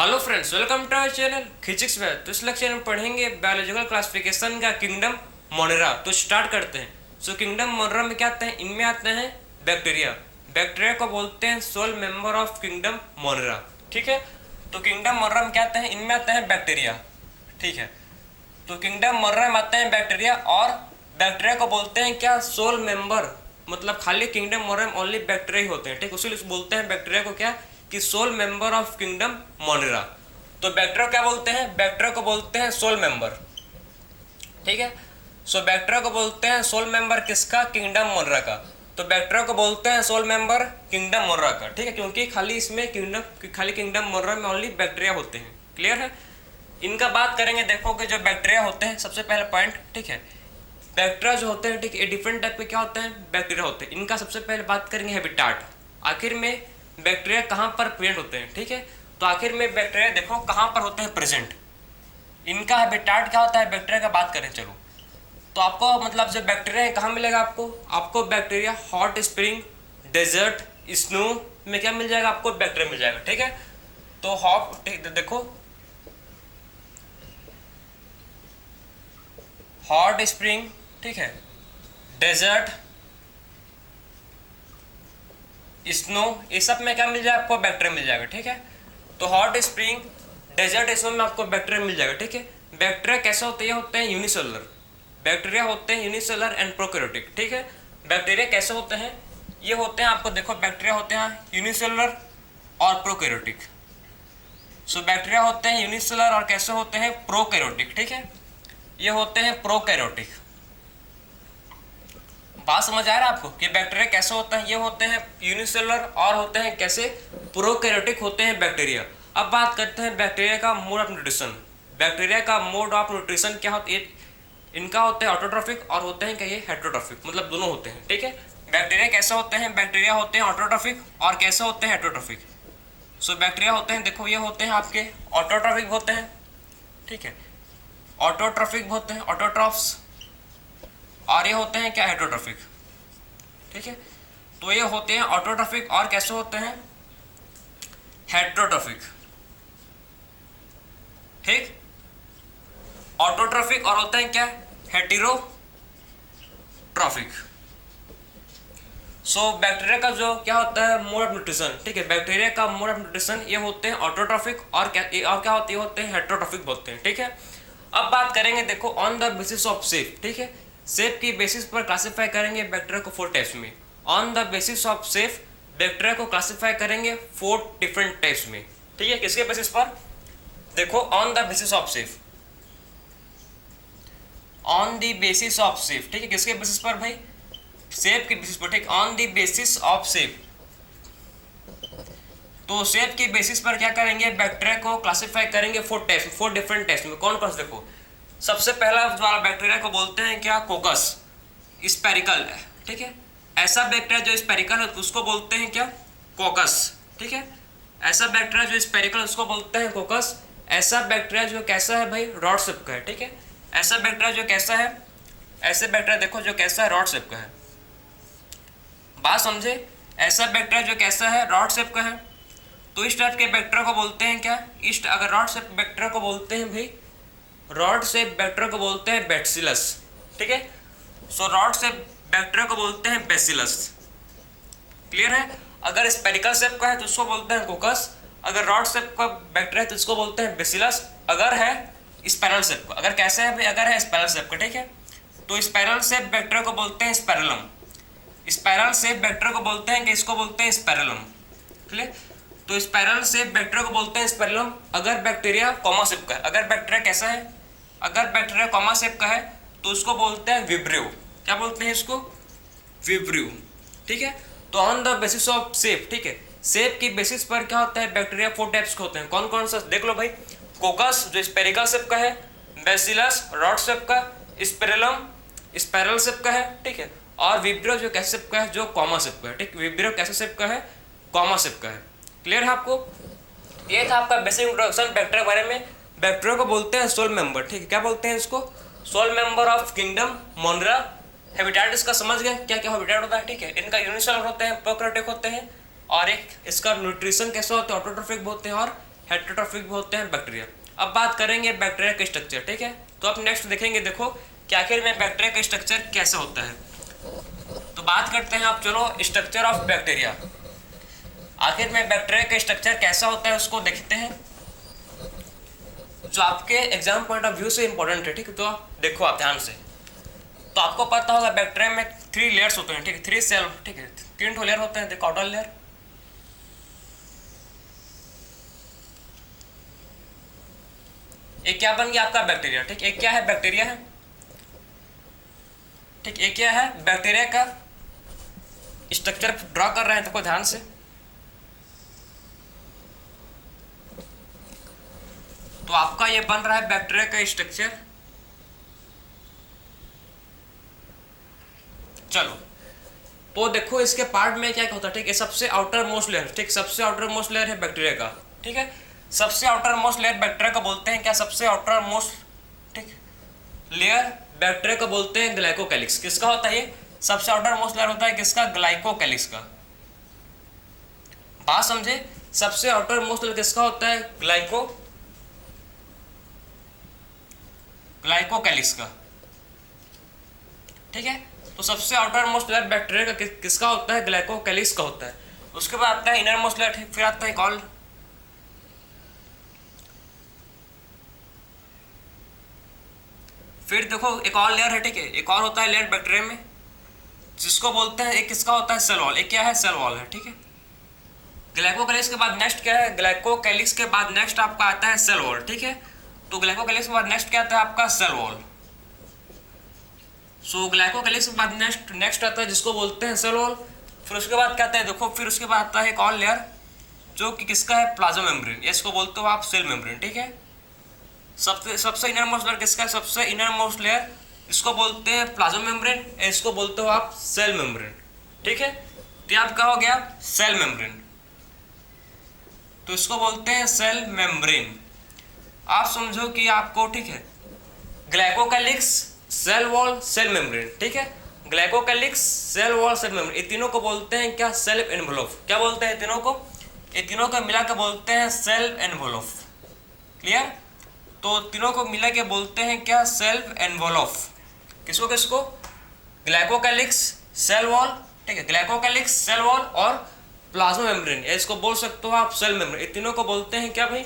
Hello friends, welcome to our channel physics में। तो इस लेक्चर में पढ़ेंगे बायोलॉजिकल क्लासिफिकेशन का किंगडम मोनेरा। तो स्टार्ट करते हैं। किंगडम मोनेरा में क्या आते हैं? इनमें आते हैं बैक्टीरिया। बैक्टीरिया को बोलते हैं sole member of kingdom Monera. ठीक है, तो किंगडम मोनेरा में क्या आते हैं? इनमें आते हैं बैक्टीरिया। ठीक है, तो किंगडम मोनेरा में आते हैं बैक्टीरिया, और बैक्टीरिया को बोलते हैं क्या? Sole member. मतलब खाली किंगडम मोनेरा में ओनली बैक्टीरिया ही होते हैं। ठीक, उसी बोलते हैं बैक्टीरिया को क्या कि soul member of kingdom Monera. तो बैक्टीरिया क्या बोलते हैं? बैक्टीरिया को बोलते हैं सोल मेंबर। ठीक है, बैक्टीरिया को बोलते हैं सोल मेंबर किसका? किंगडम मोनेरा का। तो बैक्टीरिया को बोलते हैं सोल मेंबर किंगडम मोनेरा का। ठीक है, क्योंकि खाली इसमें किंगडम मोनेरा में ओनली बैक्टीरिया होते हैं। क्लियर है? इनका बात करेंगे। देखो कि जो बैक्टीरिया होते हैं, सबसे पहले पॉइंट, ठीक है, बैक्टीरिया जो होते हैं, ठीक है, डिफरेंट टाइप के क्या होते हैं? बैक्टीरिया होते हैं। इनका सबसे पहले बात करेंगे हैबिटाट। आखिर में बैक्टीरिया कहाँ पर प्रेजेंट होते हैं? ठीक है, तो आखिर में बैक्टीरिया देखो कहाँ पर होते हैं प्रेजेंट। इनका हैबिटाट क्या होता है? बैक्टीरिया का बात करें चलो, तो आपको मतलब जो बैक्टीरिया है कहाँ मिलेगा आपको bacteria hot spring, desert, snow में क्या मिल जाएगा? आपको बैक्टीरिया मिल जाएगा। ठीक है, तो देखो हॉट स्प्रिंग, ठीक है, डेजर्ट, स्नो, ये सब में क्या मिल जाएगा? आपको बैक्टीरिया मिल जाएगा। ठीक है, तो हॉट स्प्रिंग, डेजर्ट, स्नो में आपको बैक्टीरिया मिल जाएगा। ठीक है, बैक्टीरिया कैसे होते हैं? होते हैं यूनिसेलुलर। बैक्टीरिया होते हैं यूनिसेलुलर एंड प्रोकैरियोटिक। ठीक है, बैक्टीरिया कैसे होते हैं? ये होते हैं, आपको देखो बैक्टीरिया होते हैं यूनिसेलुलर और प्रोकैरियोटिक। बैक्टीरिया होते हैं यूनिसेलुलर और कैसे होते हैं? प्रोकैरियोटिक। ठीक है, ये होते हैं प्रोकैरियोटिक। बात समझ आ रहा है आपको कि बैक्टीरिया कैसे होता है? ये होते हैं यूनिसेलुलर और होते हैं कैसे? प्रोकैरियोटिक होते हैं बैक्टीरिया। अब बात करते हैं बैक्टीरिया का मोड ऑफ न्यूट्रिशन। बैक्टीरिया का मोड ऑफ न्यूट्रिशन क्या होता है? इनका होते हैं ऑटोट्रॉफिक और होते हैं क्या? ये हेटेरोट्रॉफिक, मतलब दोनों होते हैं। ठीक है, बैक्टीरिया कैसे होते हैं? बैक्टीरिया होते हैं ऑटोट्रॉफिक और कैसे होते हैं? हेटेरोट्रॉफिक। बैक्टीरिया होते हैं, देखो ये होते हैं आपके ऑटोट्रॉफिक होते हैं। ठीक है, ऑटोट्रॉफिक होते हैं, ऑटोट्रॉफ्स, और ये होते हैं क्या? हेटेरोट्रॉफिक। ठीक है, तो ये होते हैं ऑटोट्रॉफिक और कैसे होते हैं? हेटेरोट्रॉफिक। ठीक, ऑटोट्रॉफिक और होते हैं क्या? हेटेरोट्रॉफिक। बैक्टीरिया का जो क्या होता है? Mode of nutrition. ठीक है, बैक्टीरिया का मोड ऑफ न्यूट्रिशन ये होते हैं ऑटोट्रॉफिक और क्या होते हैं? होते हैं हेटेरोट्रॉफिक होते हैं। ठीक है, अब बात करेंगे देखो on the basis of shape. ठीक है, शेप की बेसिस पर क्लासिफाई करेंगे बैक्टीरिया को 4 टाइप्स में। On the basis of shape bacteria को क्लासिफाई करेंगे 4 डिफरेंट टाइप्स में। ठीक है, किसके बेसिस पर? देखो on the basis of shape, on the basis of shape. ठीक है, किसके बेसिस पर भाई? शेप के बेसिस पर। ठीक, on the basis of shape. तो शेप के बेसिस पर क्या करेंगे? बैक्टीरिया को क्लासिफाई करेंगे 4 टाइप्स, 4 डिफरेंट टाइप्स में। कौन कौन से? देखो सबसे पहला वाला बैक्टीरिया को बोलते हैं क्या? कोकस, स्पेरिकल है। ठीक है, ऐसा बैक्टीरिया जो स्पेरिकल है उसको बोलते हैं क्या? कोकस। ठीक है, ऐसा बैक्टीरिया जो स्पेरिकल उसको बोलते हैं कोकस। ऐसा बैक्टीरिया जो कैसा है भाई? रॉड शेप का है। ठीक है, ऐसा बैक्टीरिया जो कैसा है? ऐसे बैक्टीरिया देखो जो कैसा है? रॉड शेप का है। बात समझे? ऐसा बैक्टीरिया जो कैसा है? रॉड शेप का है। तो इस टाइप के बैक्टीरिया को बोलते हैं क्या? अगर रॉड शेप बैक्टीरिया को बोलते हैं भाई, रॉड शेप बैक्टीरिया को बोलते हैं बैसिलस। ठीक है, रॉड शेप बैक्टीरिया को बोलते हैं बैसिलस। क्लियर है? अगर स्पेरिकल शेप का है तो उसको बोलते हैं कोकस। अगर रॉड शेप का बैक्टीरिया है तो उसको बोलते हैं बैसिलस। अगर है स्पाइरल शेप का, अगर कैसे है भाई? अगर है स्पाइरल शेप का। ठीक है, तो स्पाइरल शेप बैक्टीरिया को बोलते हैं स्पाइरलम। स्पाइरल शेप बैक्टीरिया को बोलते हैं कि इसको बोलते हैं स्पाइरलम। क्लियर? तो स्पाइरल शेप बैक्टीरिया को बोलते हैं स्पाइरलम। अगर बैक्टीरिया कॉमा शेप का है, अगर बैक्टीरिया कैसा है? अगर बैक्टीरिया कॉमा शेप का है तो उसको बोलते हैं विब्रियो। क्या बोलते हैं इसको? विब्रियो। ठीक है, तो on the basis of shape. ठीक है, शेप की बेसिस पर क्या होता है? बैक्टीरिया 4 टाइप्स के होते हैं। कौन कौन सा? देख लो भाई, कोकस जो स्पेरिकल शेप का है, बैसिलस रॉड शेप का, स्पाइरलम स्पाइरल शेप का है। ठीक है, और विब्रियो जो कैसे शेप का है? जो कॉमा शेप का है। ठीक, विब्रियो कैसे शेप का है? कॉमा शेप का है। क्लियर है आपको? ये था आपका बेसिक इंट्रोडक्शन बैक्टीरिया के बारे में। बैक्टीरिया को बोलते हैं सोल मेंबर। ठीक है, क्या बोलते हैं इसको? Soul member of kingdom Monera. Habitat इसका समझ गए क्या क्या हैबिटाट होता है? ठीक है, इनका यूनिसेलुलर होते हैं, प्रोकैरियोटिक होते हैं, और एक इसका न्यूट्रिशन कैसे होते हैं? ऑटोट्रॉफिक होते हैं और हेटेरोट्रॉफिक भी होते हैं बैक्टीरिया। अब बात करेंगे बैक्टीरिया का स्ट्रक्चर, ठीक है। तो अब नेक्स्ट देखेंगे, देखो कि आखिर में बैक्टीरिया का स्ट्रक्चर कैसे होता है। तो बात करते हैं अब, चलो स्ट्रक्चर ऑफ बैक्टीरिया। आखिर में बैक्टीरिया का स्ट्रक्चर कैसा होता है उसको देखते हैं, जो आपके एग्जाम पॉइंट ऑफ व्यू से इंपॉर्टेंट है, ठीक है। तो देखो आप ध्यान से, तो आपको पता होगा बैक्टीरिया में 3 लेयर्स होते हैं, ठीक है, 3 सेल, ठीक है, 3 लेयर होते हैं। देखो आउटर लेयर, एक क्या बन गया आपका बैक्टीरिया, ठीक। एक क्या है, बैक्टीरिया है, ठीक। एक क्या है, बैक्टीरिया का स्ट्रक्चर ड्रॉ कर रहे हैं, देखो ध्यान से। तो आपका ये बन रहा है बैक्टीरिया का स्ट्रक्चर। चलो तो देखो इसके पार्ट में क्या क्या होता है, ठीक है। सबसे आउटर मोस्ट लेयर, ठीक, सबसे आउटर मोस्ट लेयर है बैक्टीरिया का, ठीक है। सबसे आउटर मोस्ट लेयर बैक्टीरिया का बोलते हैं क्या, सबसे आउटर मोस्ट, ठीक, लेयर बैक्टीरिया को बोलते हैं ग्लाइकोकैलिक्स। किसका होता है ये, सबसे आउटर मोस्ट लेयर होता है किसका, ग्लाइकोकैलिक्स का। बात समझे, सबसे आउटर मोस्ट लेयर किसका होता है, ग्लाइकोकैलिक्स का, ठीक है। तो सबसे आउटर मोस्ट लेयर बैक्टीरिया का किसका होता है, ग्लाइकोकैलिक्स का होता है। उसके बाद आता है इनर मोस्ट लेयर, फिर आता है कॉल, फिर देखो एक और लेयर है, ठीक है, एक और होता है लेयर बैक्टीरिया में जिसको बोलते हैं, एक किसका होता है, सेल वॉल। एक क्या है, सेल वॉल है, ठीक है। ग्लाइकोकैलिक्स के बाद नेक्स्ट क्या है, ग्लाइकोकैलिक्स के बाद नेक्स्ट आपका आता है सेल वॉल, ठीक है। तो ग्लाइकोकैलिक्स के बाद नेक्स्ट क्या आता है आपका, सेल वॉल। सो ग्लाइकोकैलिक्स के बाद नेक्स्ट आता है जिसको बोलते हैं सेल वॉल। फिर उसके बाद क्या आता है, देखो फिर उसके बाद आता है एक और लेयर जो कि किसका है, प्लाज्मा मेम्ब्रेन, इसको बोलते हो आप सेल मेम्ब्रेन, ठीक है। सबसे इनर मोस्ट लेयर किसका है, सबसे इनर मोस्ट लेयर इसको बोलते हैं प्लाज्मा मेम्ब्रेन, इसको बोलते हो आप सेल मेम्ब्रेन, ठीक है। तो आपका हो गया सेल मेम्ब्रेन, तो इसको बोलते हैं सेल मेम्ब्रेन। आप समझो कि आपको, ठीक है, glycocalyx, cell wall, cell membrane, ठीक है। Glycocalyx, cell wall, cell membrane, ये तीनों को बोलते हैं क्या, सेल एनवेलोप। क्या बोलते हैं तीनों को, ये तीनों को मिला के बोलते हैं सेल एनवेलोप। क्लियर। तो तीनों को मिला के बोलते हैं क्या, सेल एनवेलोप। किसको किसको, ग्लाइकोकैलिक्स, सेल वॉल, ठीक है, ग्लाइकोकैलिक्स, सेल वॉल और प्लाज्मा मेम्ब्रेन, इसको बोल सकते हो आप सेल मेम्ब्रेन। ये तीनों को बोलते हैं क्या भाई,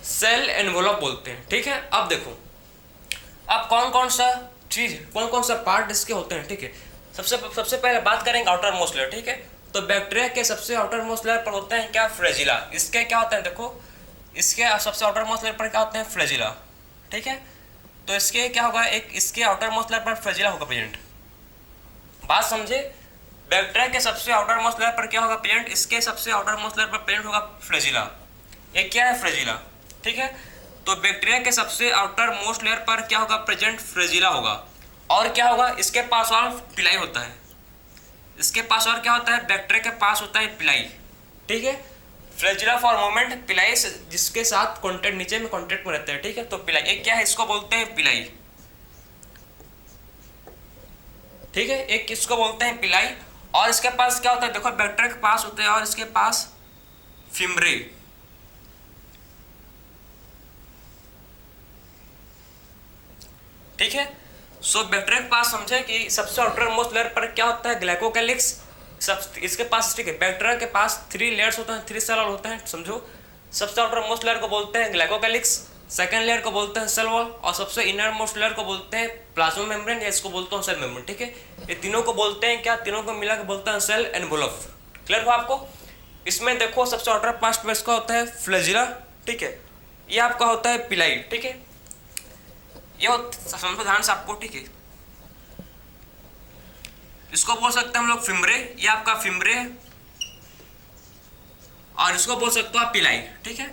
सेल एनवेलोप बोलते हैं, ठीक है। अब देखो अब कौन कौन सा चीज, कौन कौन सा पार्ट इसके होते हैं, ठीक है। सबसे पहले बात करेंगे आउटर मोस्ट लेयर, ठीक है। तो बैक्टीरिया के सबसे आउटर मोस्ट लेयर पर होते हैं क्या, फ्लैजिला। इसके क्या होता है, देखो इसके सबसे आउटर मोस्ट लेयर पर क्या होते हैं, फ्लैजिला, ठीक है। तो इसके क्या होगा, एक इसके आउटर मोस्ट लेयर पर फ्लैजिला होगा प्रेजेंट। बात समझे, बैक्टीरिया के सबसे आउटर मोस्ट लेयर पर क्या होगा प्रेजेंट, इसके सबसे आउटर मोस्ट लेयर पर प्रेजेंट होगा फ्लैजिला। ये क्या है, फ्लैजिला, ठीक है। तो बैक्टीरिया के सबसे आउटर मोस्ट लेयर पर क्या होगा, प्रेजेंट फ्लैजिला होगा। और क्या होगा, इसके पास और पिलाई होता है, इसके पास और क्या होता है, बैक्टीरिया के पास होता है पिलाई, ठीक है। फ्लैजिला फॉर मोमेंट, पिलाई जिसके साथ कॉन्टेक्ट, नीचे में कॉन्टेक्ट में रहता है, ठीक है। तो पिलाई, एक क्या है, इसको बोलते हैं पिलाई, ठीक है। एक किसको बोलते हैं, पिलाई। और इसके पास क्या होता है, देखो बैक्टीरिया के पास होता है और इसके पास फिम्ब्रे, ठीक है। सो बैक्टीरिया के पास समझे कि सबसे आउटर मोस्ट लेयर पर क्या होता है, ग्लाइकोकैलिक्स, सब इसके पास, ठीक है। बैक्टीरिया के पास 3 लेयर्स होते हैं, 3 सेल वॉल होते हैं, समझो। सबसे आउटर मोस्ट लेयर को बोलते हैं ग्लाइकोकैलिक्स, सेकंड लेयर को बोलते हैं सेल वॉल और सबसे इनर मोस्ट लेयर को बोलते हैं प्लाज्मा मेम्ब्रेन, या इसको बोलते हैं सेल मेम्ब्रेन, ठीक है। ये तीनों को बोलते हैं क्या, तीनों को मिला के बोलते हैं सेल एनवेलोप। क्लियर हुआ आपको। इसमें देखो सबसे आउटर पार्ट में इसका होता है फ्लैजिला, ठीक है। ये आपका होता है पिलाई, ठीक है। ये समझो ध्यान से आपको, ठीक है। इसको बोल सकते हैं हम लोग फिम्ब्रे, ये आपका फिम्ब्रे है, और इसको बोल सकते हो आप पिलाई, ठीक है।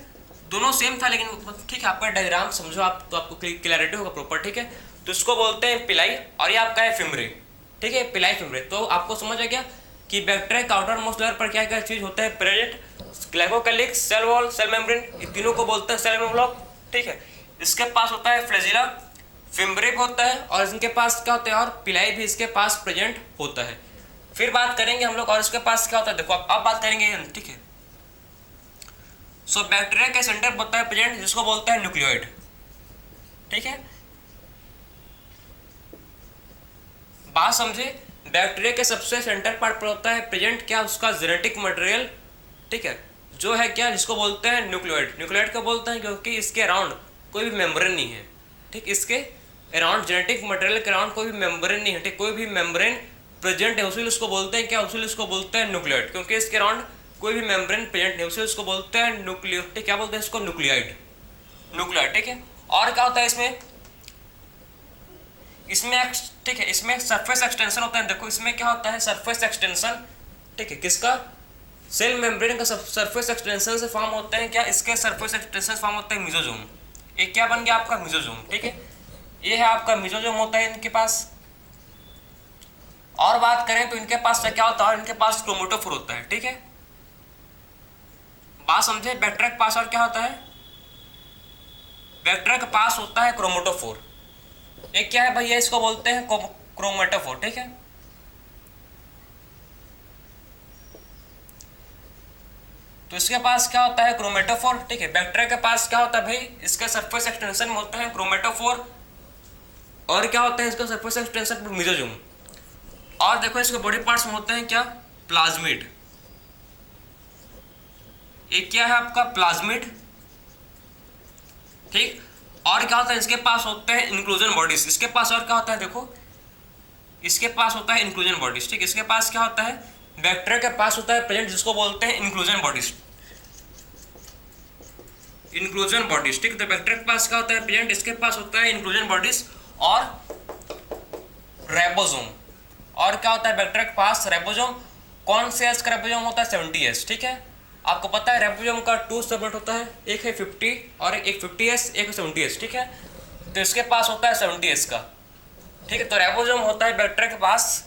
दोनों सेम था लेकिन, ठीक है, आपका डायग्राम समझो आप तो आपको क्लैरिटी होगा प्रॉपर, ठीक है। तो इसको बोलते हैं पिलाई और ये आपका है फिम्ब्रे, ठीक है, पिलाई फिम्ब्रे। तो आपको समझ आ गया कि बैक्टीरिया का आउटर मोस्ट लेयर पर क्या क्या चीज होता है present, glycocalyx, cell wall, cell membrane, ये तीनों को बोलते हैं सेल एनवेलोप, ठीक है। इसके पास होता है फ्लैजिला, फिम्ब्रे भी होता है और इनके पास क्या होता है, और पिलाई भी इसके पास प्रेजेंट होता है। फिर बात करेंगे हम लोग और इसके पास क्या होता है, देखो अब बात करेंगे, ठीक है। सो बैक्टीरिया के सेंटर होता है प्रेजेंट, जिसको बोलते हैं न्यूक्लियोइड। ठीक है, बात समझे। बैक्टीरिया के सबसे सेंटर पार्ट पर होता है प्रेजेंट क्या, उसका जेनेटिक मटेरियल। ठीक है, जो है क्या, जिसको बोलते हैं न्यूक्लियोइड। न्यूक्लियोइड को बोलते हैं क्योंकि इसके अराउंड कोई भी मेम्ब्रेन नहीं है। ठीक, इसके अराउंड जेनेटिक मटेरियल के अराउंड कोई भी मेम्ब्रेन नहीं है। ठीक, कोई भी मेम्ब्रेन प्रेजेंट है, उसी उसको बोलते हैं क्या, उसी उसको बोलते हैं न्यूक्लियोइड, क्योंकि इसके अराउंड कोई भी मेम्ब्रेन प्रेजेंट नहीं, उसी उसको बोलते हैं न्यूक्लियो। ठीक, क्या बोलते हैं इसको, न्यूक्लियोइड। न्यूक्लियोइड। ठीक है, और क्या होता है इसमें, ठीक है, इसमें सरफेस एक्सटेंशन होता है। देखो इसमें क्या होता है, सरफेस एक्सटेंशन। ठीक है, किसका, सेल मेम्ब्रेन का सरफेस एक्सटेंशन से फॉर्म होते हैं क्या, इसके सरफेस एक्सटेंशन फॉर्म होता है मेसोसोम। एक क्या बन गया आपका, मेसोसोम। ठीक है, ये है आपका मेसोसोम होता है इनके पास। और बात करें तो इनके पास क्या होता है, इनके पास क्रोमेटोफोर होता है। ठीक है, बात समझे। बैक्टीरिया के पास और क्या होता है, बैक्टीरिया के पास होता है क्रोमेटोफोर। एक क्या है भैया, इसको बोलते हैं क्रोमेटोफोर। ठीक है, तो इसके पास क्या होता है, क्रोमेटोफोर। ठीक है, बैक्टीरिया के पास क्या होता है भाई, इसका सरफेस एक्सटेंशन में होता है क्रोमेटोफोर। और क्या होता है इसका सरफेस एक्सटेंशन पर, मेसोसोम। और देखो इसके बॉडी पार्ट्स में होते हैं क्या, प्लाज्मिड। एक क्या है आपका, प्लाज्मिड। ठीक, और क्या होता है इसके पास होते हैं इंक्लूजन बॉडीज। इसके पास और क्या होता है, देखो इसके पास होता है इंक्लूजन बॉडीज। ठीक, इसके पास क्या होता है, बैक्टीरिया के पास होता है प्रेजेंट, जिसको बोलते हैं इंक्लूजन बॉडीज। Inclusion bodies. ठीक, तो बैक्टीरिया के पास क्या होता है प्रेजेंट, इसके पास होता है इंक्लूजन बॉडीज और राइबोसोम। और क्या होता है बैक्टीरिया के पास, राइबोसोम। कौन से एस का राइबोसोम होता है, 70S। ठीक है, आपको पता है राइबोसोम का 2 सबनेट होता है, एक है 50 और एक 50S, एक है 70S। ठीक है, तो इसके पास होता है 70S का। ठीक है, तो राइबोसोम होता है बैक्टीरिया के पास।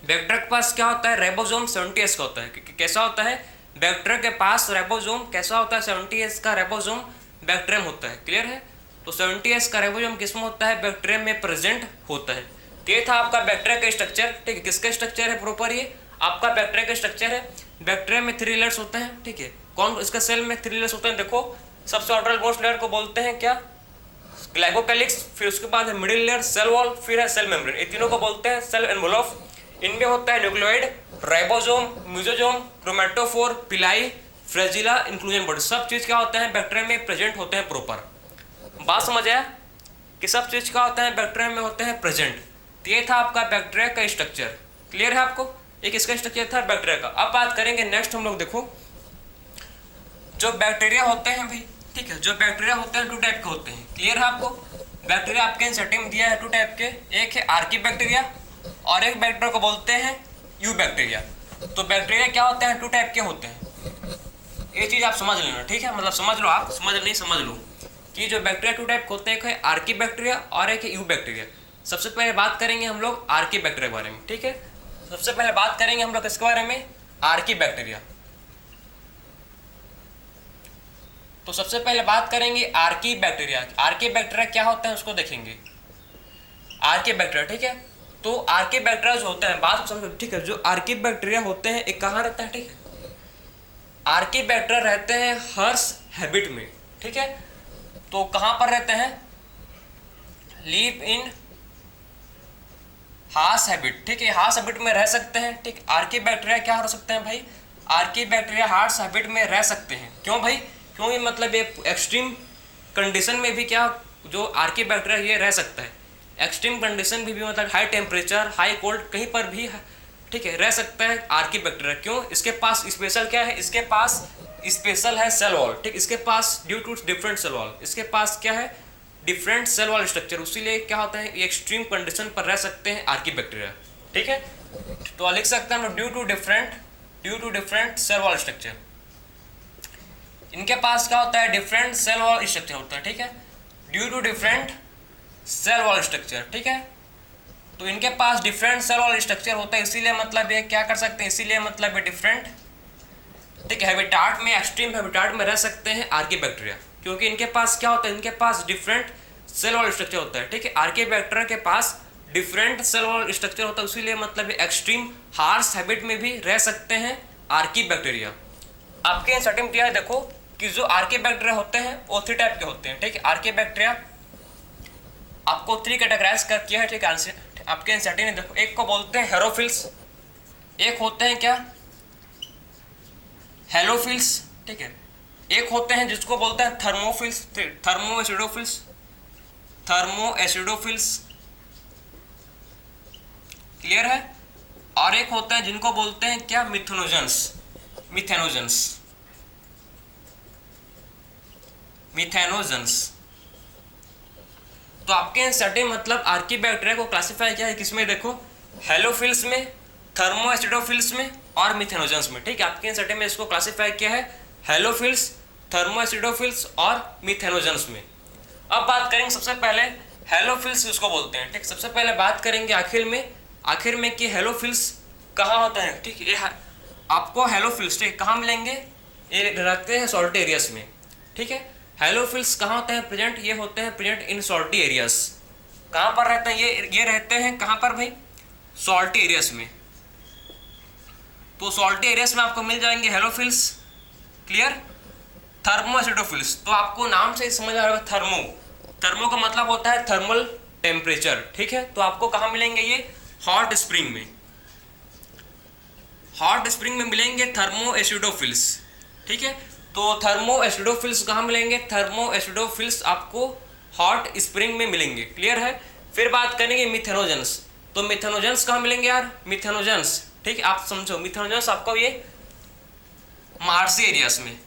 बैक्टीरिया के पास क्या होता है, राइबोसोम 70S का होता है। कैसा होता है, बैक्टीरिया के पास राइबोसोम कैसा होता है, 70S का राइबोसोम बैक्टीरियम होता है। क्लियर है, तो 70S का राइबोसोम किसमें होता है, बैक्टीरियम में प्रेजेंट होता है। ये था आपका बैक्टीरिया का स्ट्रक्चर। ठीक है, किसका स्ट्रक्चर है प्रॉपर, ये आपका बैक्टीरिया का स्ट्रक्चर है। बैक्टीरिया में 3 लेयर्स होते हैं। ठीक है, कौन, इसका सेल में 3 लेयर्स होते हैं। देखो सबसे आउटर मोस्ट लेयर को बोलते हैं क्या, ग्लाइकोकैलिक्स, फिर उसके बाद है मिडिल लेयर सेल वॉल, फिर है सेल मेम्ब्रेन। ये तीनों को बोलते हैं सेल एनवेलप। इनमें होता है न्यूक्लियोइड, राइबोसोम, मेसोसोम, क्रोमेटोफोर, पिलाई, फ्लैजिला, इंक्लूजन बॉडी। सब चीज क्या होते हैं बैक्टीरिया में प्रेजेंट होते हैं प्रॉपर। बात समझ आया कि सब चीज क्या होता है बैक्टीरिया में होते हैं प्रेजेंट। ये था आपका बैक्टीरिया का स्ट्रक्चर। क्लियर है आपको, एक इसका स्ट्रक्चर था बैक्टीरिया का। अब बात करेंगे नेक्स्ट हम लोग, देखो जो बैक्टीरिया होते हैं भाई। ठीक है, जो बैक्टीरिया होते हैं 2 टाइप के होते हैं। क्लियर है आपको, बैक्टीरिया आपके एनसीईआरटी में दिया है 2 टाइप के, एक है आर्की बैक्टीरिया और एक बैक्टीरिया को बोलते हैं यू बैक्टीरिया। तो बैक्टीरिया क्या होते हैं, 2 टाइप के होते हैं। ये चीज आप समझ लेना। ठीक है, मतलब समझ लो, आप समझ नहीं समझ लो कि जो बैक्टीरिया 2 टाइप के होते हैं, एक है आर्की बैक्टीरिया और एक है यू बैक्टीरिया। सबसे पहले बात करेंगे हम लोग आर्की बैक्टीरिया के बारे में। ठीक है, सबसे पहले बात करेंगे हम लोग किसके बारे में, आर्की बैक्टीरिया। तो सबसे पहले बात करेंगे आर्की बैक्टीरिया। आर्की बैक्टीरिया क्या होता है उसको देखेंगे, आर्की बैक्टीरिया। ठीक है, तो आर्की बैक्टीरिया जो होता है, बात समझो। ठीक है, जो आर्की बैक्टीरिया होते हैं एक कहाँ रहता है, ठीक है, आर्की बैक्टीरिया रहते हैं हर्स हैबिट में। ठीक है, तो कहाँ पर रहते हैं, लिव इन हार्स हैबिट। ठीक है, हार्स हैबिट में रह सकते हैं। ठीक, आर्की बैक्टीरिया क्या हो सकते हैं भाई, आर्की बैक्टीरिया हार्स हैबिट में रह सकते हैं। क्यों भाई, क्यों, ये मतलब ये एक्सट्रीम कंडीशन में भी क्या जो आर्की बैक्टीरिया ये रह सकता है। एक्सट्रीम कंडीशन भी मतलब हाई टेम्परेचर, हाई कोल्ड, कहीं पर भी ठीक है रह सकता है आर्की बैक्टीरिया। क्यों, इसके पास स्पेशल क्या है, इसके पास स्पेशल है सेल वॉल। ठीक, इसके पास due to different cell wall, इसके पास क्या है, डिफरेंट सेल वॉल स्ट्रक्चर। इसीलिए क्या होता है, ये एक्सट्रीम कंडीशन पर रह सकते हैं आर्की बैक्टीरिया। ठीक है, तो लिख सकते हैं हम due to different cell wall structure. इनके पास क्या होता है, डिफरेंट सेल वॉल स्ट्रक्चर होता है। ठीक है, due to different cell wall structure. ठीक है, तो इनके पास डिफरेंट सेल वॉल स्ट्रक्चर होता है, इसीलिए मतलब ये क्या कर सकते हैं, इसीलिए मतलब ये डिफरेंट, ठीक है, हैबिटाट में, एक्सट्रीम हैबिटाट में रह सकते हैं आर्की बैक्टीरिया। क्योंकि इनके पास क्या होता है, इनके पास डिफरेंट सेल वॉल स्ट्रक्चर होता है। ठीक है, आर्की बैक्टीरिया के पास डिफरेंट सेल वॉल स्ट्रक्चर होता है, इसीलिए मतलब एक्सट्रीम हार्श हैबिट में भी रह सकते हैं आर्की बैक्टीरिया। आपके एनसीईआरटी में दिया है, देखो कि जो आर्के बैक्टीरिया होते हैं वो 3 टाइप के होते हैं, ठीक है। आर्के बैक्टीरिया आपको 3 कैटेगराइज कर किया है, ठीक है, आपके एनसीईआरटी ने। देखो, एक को बोलते हैं हेरोफिल्स, एक होते हैं क्या हेलोफिल्स, ठीक है, एक होते हैं जिसको बोलते हैं थर्मोफिल्स, थर्मोएसिडोफिल्स, क्लियर है। और एक होता है जिनको बोलते हैं क्या मिथेनोजेंस, तो आपके एनसीईआरटी मतलब आर्की बैक्टीरिया को क्लासिफाई किया है किसमें, देखो हेलोफिल्स में, थर्मोएसिडोफिल्स में और मिथेनोजेंस में, ठीक है। आपके एनसीईआरटी में इसको क्लासिफाई किया है हेलोफिल्स, थर्मोएसिडोफिल्स और मिथेनोजेंस में। अब बात करेंगे सबसे पहले हेलोफिल्स किसको बोलते हैं, ठीक। सबसे पहले बात करेंगे आखिर में कि हेलोफिल्स कहाँ होता है, ठीक है। ये आपको हेलोफिल्स, ठीक, कहाँ मिलेंगे, ये रहते हैं सॉल्टी एरियाज में, ठीक है। हेलोफिल्स कहाँ होते हैं प्रेजेंट, ये होते हैं प्रेजेंट इन सॉल्टी एरियाज। कहाँ पर रहते हैं ये रहते हैं कहाँ पर भाई, सॉल्टी एरियाज में। तो सॉल्टी एरियाज में आपको मिल जाएंगे हेलोफिल्स, क्लियर। थर्मोएसिडोफिल्स, तो आपको नाम से ही समझ आ रहा है, थर्मो का मतलब होता है थर्मल टेम्परेचर, ठीक है। तो आपको कहाँ मिलेंगे ये, हॉट स्प्रिंग में मिलेंगे थर्मोएसिडोफिल्स, ठीक है। तो थर्मोएसिडोफिल्स कहाँ मिलेंगे, थर्मोएसिडोफिल्स आपको हॉट स्प्रिंग में मिलेंगे, क्लियर है। फिर बात करेंगे मिथेनोजेंस, तो मिथेनोजेंस कहाँ मिलेंगे यार, मिथेनोजेंस, ठीक है, आप समझो, मिथेनोजेंस आपको ये मार्सी एरियाज में,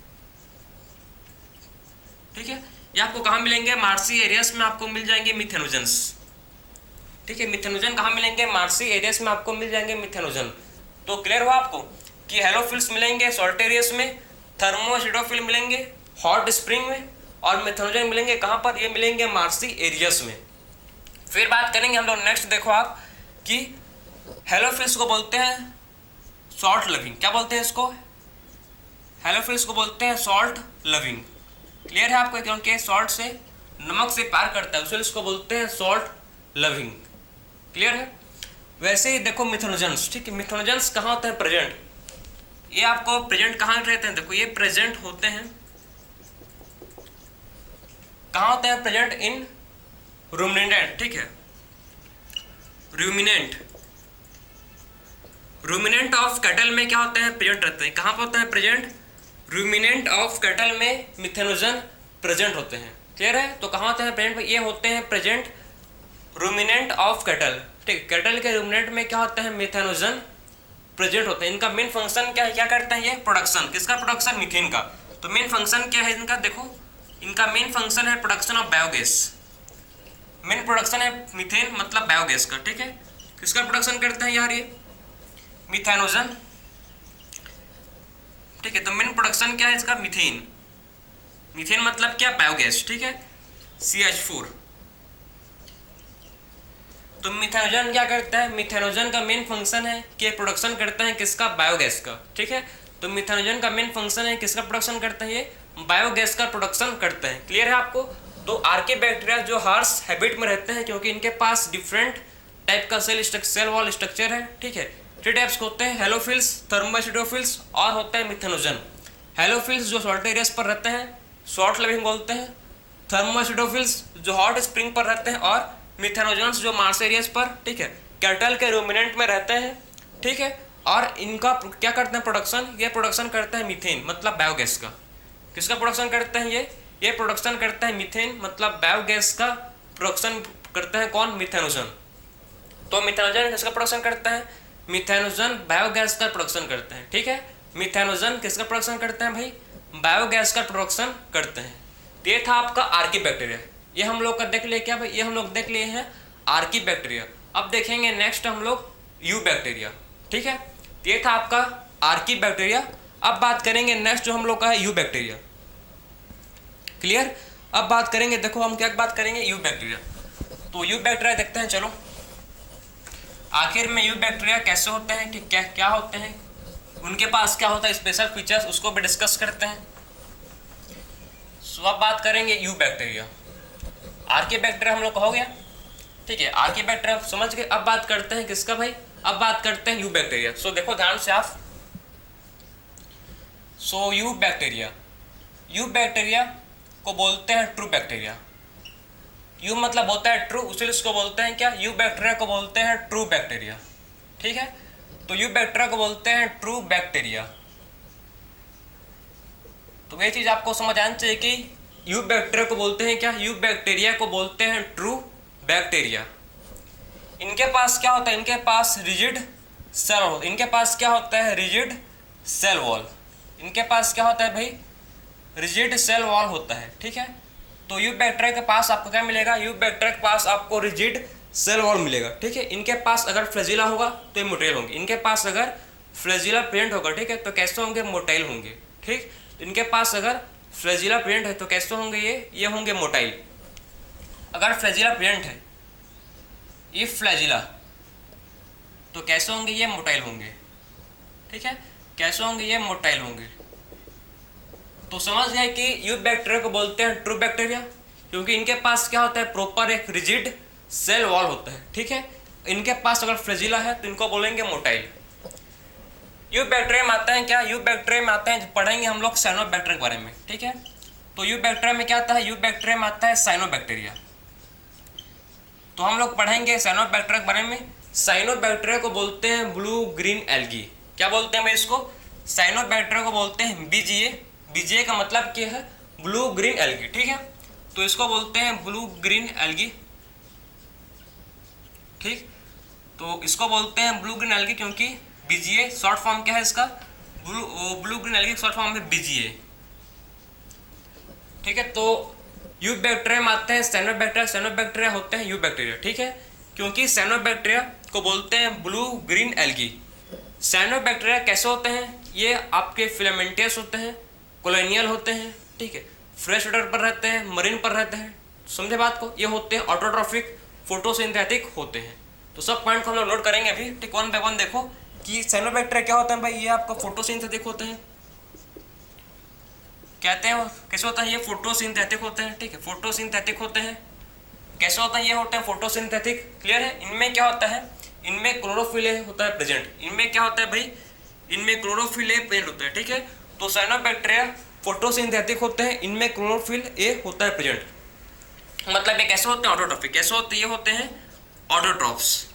ठीक है, ये आपको कहाँ मिलेंगे, मार्सी एरियाज में आपको मिल जाएंगे मिथेनोजेंस, ठीक है। मिथेनोजन कहाँ मिलेंगे, मार्सी एरियाज में आपको मिल जाएंगे मिथेनोजन। तो क्लियर हुआ आपको कि हेलोफिल्स मिलेंगे सॉल्ट एरियाज में, थर्मोएसिडोफिल मिलेंगे हॉट स्प्रिंग में और मिथेनोजन मिलेंगे कहाँ पर, ये मिलेंगे मार्सी एरियाज में। फिर बात करेंगे हम लोग नेक्स्ट, देखो आप कि हेलोफिल्स को बोलते हैं सॉल्ट लविंग, क्या बोलते हैं इसको, हेलोफिल्स को बोलते हैं सॉल्ट लविंग, क्लियर है आपको, क्योंकि सॉल्ट से, नमक से प्यार करता है, उसको इसको बोलते हैं सॉल्ट लविंग, क्लियर है। वैसे ही देखो मिथेनोजेंस, ठीक है, मिथेनोजेंस कहाँ होते हैं प्रेजेंट, ये आपको प्रेजेंट कहाँ रहते हैं, देखो ये प्रेजेंट होते हैं, कहाँ होते हैं प्रेजेंट, इन रूमिनेंट, ठीक है, रूमिनेंट ऑफ कैटल में क्या होते हैं, प्रेजेंट रहते हैं, कहाँ पर होते हैं प्रेजेंट, रूमिनेंट ऑफ कैटल में मिथेनोजन प्रेजेंट होते हैं, क्लियर है। तो कहाँ होते हैं प्रेजेंट, ये होते हैं प्रेजेंट रूमिनेंट ऑफ कैटल, ठीक, कैटल के रूमिनेंट में क्या होता है, मिथेनोजन प्रेजेंट होते हैं। इनका मेन फंक्शन क्या करते हैं, ये प्रोडक्शन, किसका प्रोडक्शन, मीथेन का। तो मेन फंक्शन क्या है इनका, देखो इनका मेन फंक्शन है production of biogas, main production है मीथेन मतलब बायोगैस का, ठीक है। किसका प्रोडक्शन करते हैं यार, ये मिथेनोजन, ठीक है। तो मेन प्रोडक्शन क्या है इसका, मीथेन मतलब क्या, बायोगैस, ठीक है, CH4। तो मिथेनोजन क्या करता है, मिथेनोजन का मेन फंक्शन है कि प्रोडक्शन करता है किसका, बायोगैस का, ठीक है। तो मिथेनोजन का मेन फंक्शन है किसका प्रोडक्शन करता है, ये बायोगैस का प्रोडक्शन करते हैं, क्लियर है आपको। तो आर्के बैक्टीरिया जो हार्श हैबिट में रहते हैं क्योंकि इनके पास डिफरेंट टाइप का सेल वॉल स्ट्रक्चर है, ठीक है। 3 टाइप्स के होते हैं, हेलोफिल्स, थर्मोएसिडोफिल्स और होता है मिथेनोजन। हेलोफिल्स जो सॉल्ट एरियाज पर रहते हैं सॉल्ट लविंग बोलते हैं, थर्मोएसिडोफिल्स जो हॉट स्प्रिंग पर रहते हैं और मिथेनोजेंस जो मार्स एरियाज पर, ठीक है, कैटल के रूमिनेंट में रहते हैं, ठीक है। और इनका क्या करते हैं प्रोडक्शन, ये प्रोडक्शन करते हैं मीथेन मतलब बायोगैस का, किसका प्रोडक्शन करते हैं, ये प्रोडक्शन करते हैं मीथेन मतलब बायोगैस का प्रोडक्शन करते हैं, कौन, मिथेनोजन। तो मिथेनोजन किसका प्रोडक्शन करता है, मिथेनोजन बायोगैस का प्रोडक्शन करते हैं, ठीक है। मिथेनोजन किसका प्रोडक्शन करते हैं भाई, बायोगैस का प्रोडक्शन करते हैं। तो ये था आपका आर्की बैक्टीरिया, ये हम लोग का देख लिए क्या भाई, ये हम लोग देख लिए हैं आर्की बैक्टीरिया। अब देखेंगे नेक्स्ट हम लोग यू बैक्टीरिया, ठीक है। ये था आपका आर्की बैक्टीरिया। अब बात करेंगे नेक्स्ट जो हम लोग का है यू बैक्टीरिया, क्लियर। अब बात करेंगे, देखो हम क्या बात करेंगे, यू बैक्टीरिया। तो यू बैक्टीरिया देखते हैं, चलो आखिर में यू बैक्टीरिया कैसे होते हैं, ठीक, क्या होते हैं, उनके पास क्या होता है स्पेशल फीचर्स, उसको भी डिस्कस करते हैं। सो अब बात करेंगे यू बैक्टीरिया, आर्की बैक्टीरिया हम लोग का हो गया, ठीक है, आर्की बैक्टीरिया समझ गए। अब बात करते हैं किसका भाई, अब बात करते हैं यू बैक्टीरिया। सो देखो ध्यान से आप, सो यू यू बैक्टीरिया को बोलते हैं ट्रू बैक्टीरिया। यू मतलब होता है ट्रू, इसलिए इसको बोलते हैं क्या, यू बैक्टीरिया को बोलते हैं ट्रू बैक्टीरिया। ठीक है, तो यू बैक्टीरिया को बोलते हैं ट्रू बैक्टीरिया। तो ये चीज आपको समझ आनी चाहिए कि यू बैक्टीरिया को बोलते हैं क्या, यू बैक्टीरिया को बोलते हैं ट्रू बैक्टीरिया। इनके पास क्या होता है, इनके पास रिजिड सेल वॉल, इनके पास क्या होता है, रिजिड सेल वॉल। इनके पास क्या होता है भाई, रिजिड सेल वॉल होता है। ठीक है, तो यू बैक्टीरिया के पास आपको क्या मिलेगा, यू बैक्टीरिया के पास आपको रिजिड सेल वॉल मिलेगा। ठीक है, इनके पास अगर फ्लैजिला होगा तो ये मोटाइल होंगे, इनके पास अगर फ्लैजिला प्रेजेंट होगा, ठीक है, तो कैसे होंगे, मोटाइल होंगे। ठीक, इनके पास अगर फ्लैजिला प्रेजेंट है तो कैसे होंगे, ये होंगे मोटाइल। अगर फ्लैजिला प्रेजेंट है, ये फ्लैजिला, तो कैसे होंगे, ये मोटाइल होंगे। ठीक है, कैसे होंगे, ये मोटाइल होंगे। तो समझ गए कि यू बैक्टीरिया को बोलते हैं ट्रू बैक्टीरिया, क्योंकि इनके पास क्या होता है, प्रॉपर एक रिजिड सेल वॉल होता है। ठीक है, इनके पास अगर फ्लैजिला है तो इनको बोलेंगे मोटाइल। यू बैक्टीरिया में आता है क्या, यू बैक्टीरिया में आता है, पढ़ेंगे हम लोग साइनोबैक्टीरिया के बारे में। ठीक है, तो यू बैक्टीरिया में क्या आता है, यू बैक्टीरिया में आता है साइनोबैक्टीरिया। तो हम लोग पढ़ेंगे साइनोबैक्टीरिया के बारे में। साइनोबैक्टीरिया को बोलते हैं ब्लू ग्रीन एल्गी। क्या बोलते हैं भाई इसको, साइनोबैक्टीरिया को बोलते हैं बीजीए। बीजीए का मतलब क्या है, ब्लू ग्रीन एल्गी। ठीक है, तो इसको बोलते हैं ब्लू ग्रीन एल्गी। ठीक, तो इसको बोलते हैं ब्लू ग्रीन एल्गी क्योंकि बीजीए शॉर्ट फॉर्म क्या है इसका, blue green algae short form है बीजीए। ठीक है, तो यू बैक्टीरिया में आते हैं साइनोबैक्टीरिया, साइनोबैक्टीरिया होते हैं यू बैक्टीरिया। ठीक है, क्योंकि साइनोबैक्टीरिया को बोलते हैं ब्लू ग्रीन एल्गी। साइनोबैक्टीरिया कैसे होते हैं, ये आपके फिलामेंटियस होते हैं, कॉलोनियल होते हैं। ठीक है, फ्रेश वाटर पर रहते हैं, मरीन पर रहते हैं। समझे बात को, ये होते हैं ऑटोट्रॉफिक, फोटोसिंथेटिक होते हैं। तो सब पॉइंट को हम लोग नोट करेंगे अभी। ठीक, वन बाय वन देखो कि साइनोबैक्टीरिया क्या होता है भाई, ये आपका फोटोसिंथेटिक होते हैं। कहते हैं कैसे होता है, ये फोटोसिंथेटिक होते हैं। ठीक है, फोटोसिंथेटिक होते हैं। कैसे होता है, ये होते हैं फोटोसिंथेटिक। क्लियर है, इनमें क्या होता है, इनमें क्लोरोफिल होता है प्रेजेंट। इनमें क्या होता है भाई, इनमें क्लोरोफिल प्रेजेंट होता है। ठीक है, तो साइनोबैक्टीरिया फोटोसिंथेटिक होते हैं, इनमें क्लोरोफिल ए होता है प्रेजेंट। मतलब ये कैसे होते हैं, ऑटोट्रॉफिक। कैसे होते, ये होते हैं ऑटोट्रॉफ्स।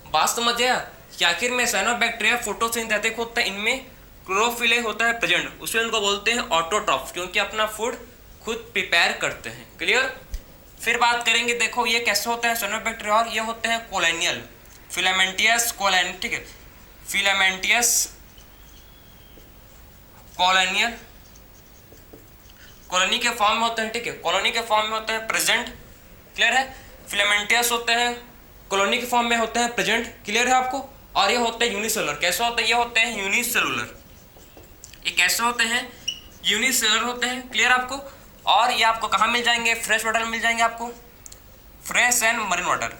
बात समझ गया कि आखिर में साइनोबैक्टीरिया फोटोसिंथेटिक होता है, इनमें क्लोरोफिल ए होता है प्रेजेंट, उसमें उनको बोलते हैं ऑटोट्रॉफ, क्योंकि अपना फूड खुद प्रिपेयर करते हैं। क्लियर, फिर बात करेंगे, देखो ये कैसे होते हैं साइनोबैक्टीरिया, और ये होते हैं कॉलोनियल, फिलामेंटियस कॉलोनी। ठीक है, फिलामेंटियस कॉलोनियल, कॉलोनी के फॉर्म में होते हैं। ठीक है, कॉलोनी के फॉर्म में होते हैं प्रेजेंट। क्लियर है, फिलामेंटियस होते हैं कॉलोनी के फॉर्म में होते हैं प्रेजेंट। क्लियर है आपको, और ये होते हैं यूनिसेलुलर। कैसे होते हैं, ये होते हैं यूनिसेलुलर। ये कैसे होते हैं, यूनिसेलुलर होते हैं। क्लियर आपको, और ये आपको कहाँ मिल जाएंगे, फ्रेश वाटर में मिल जाएंगे आपको, फ्रेश एंड मरीन वाटर।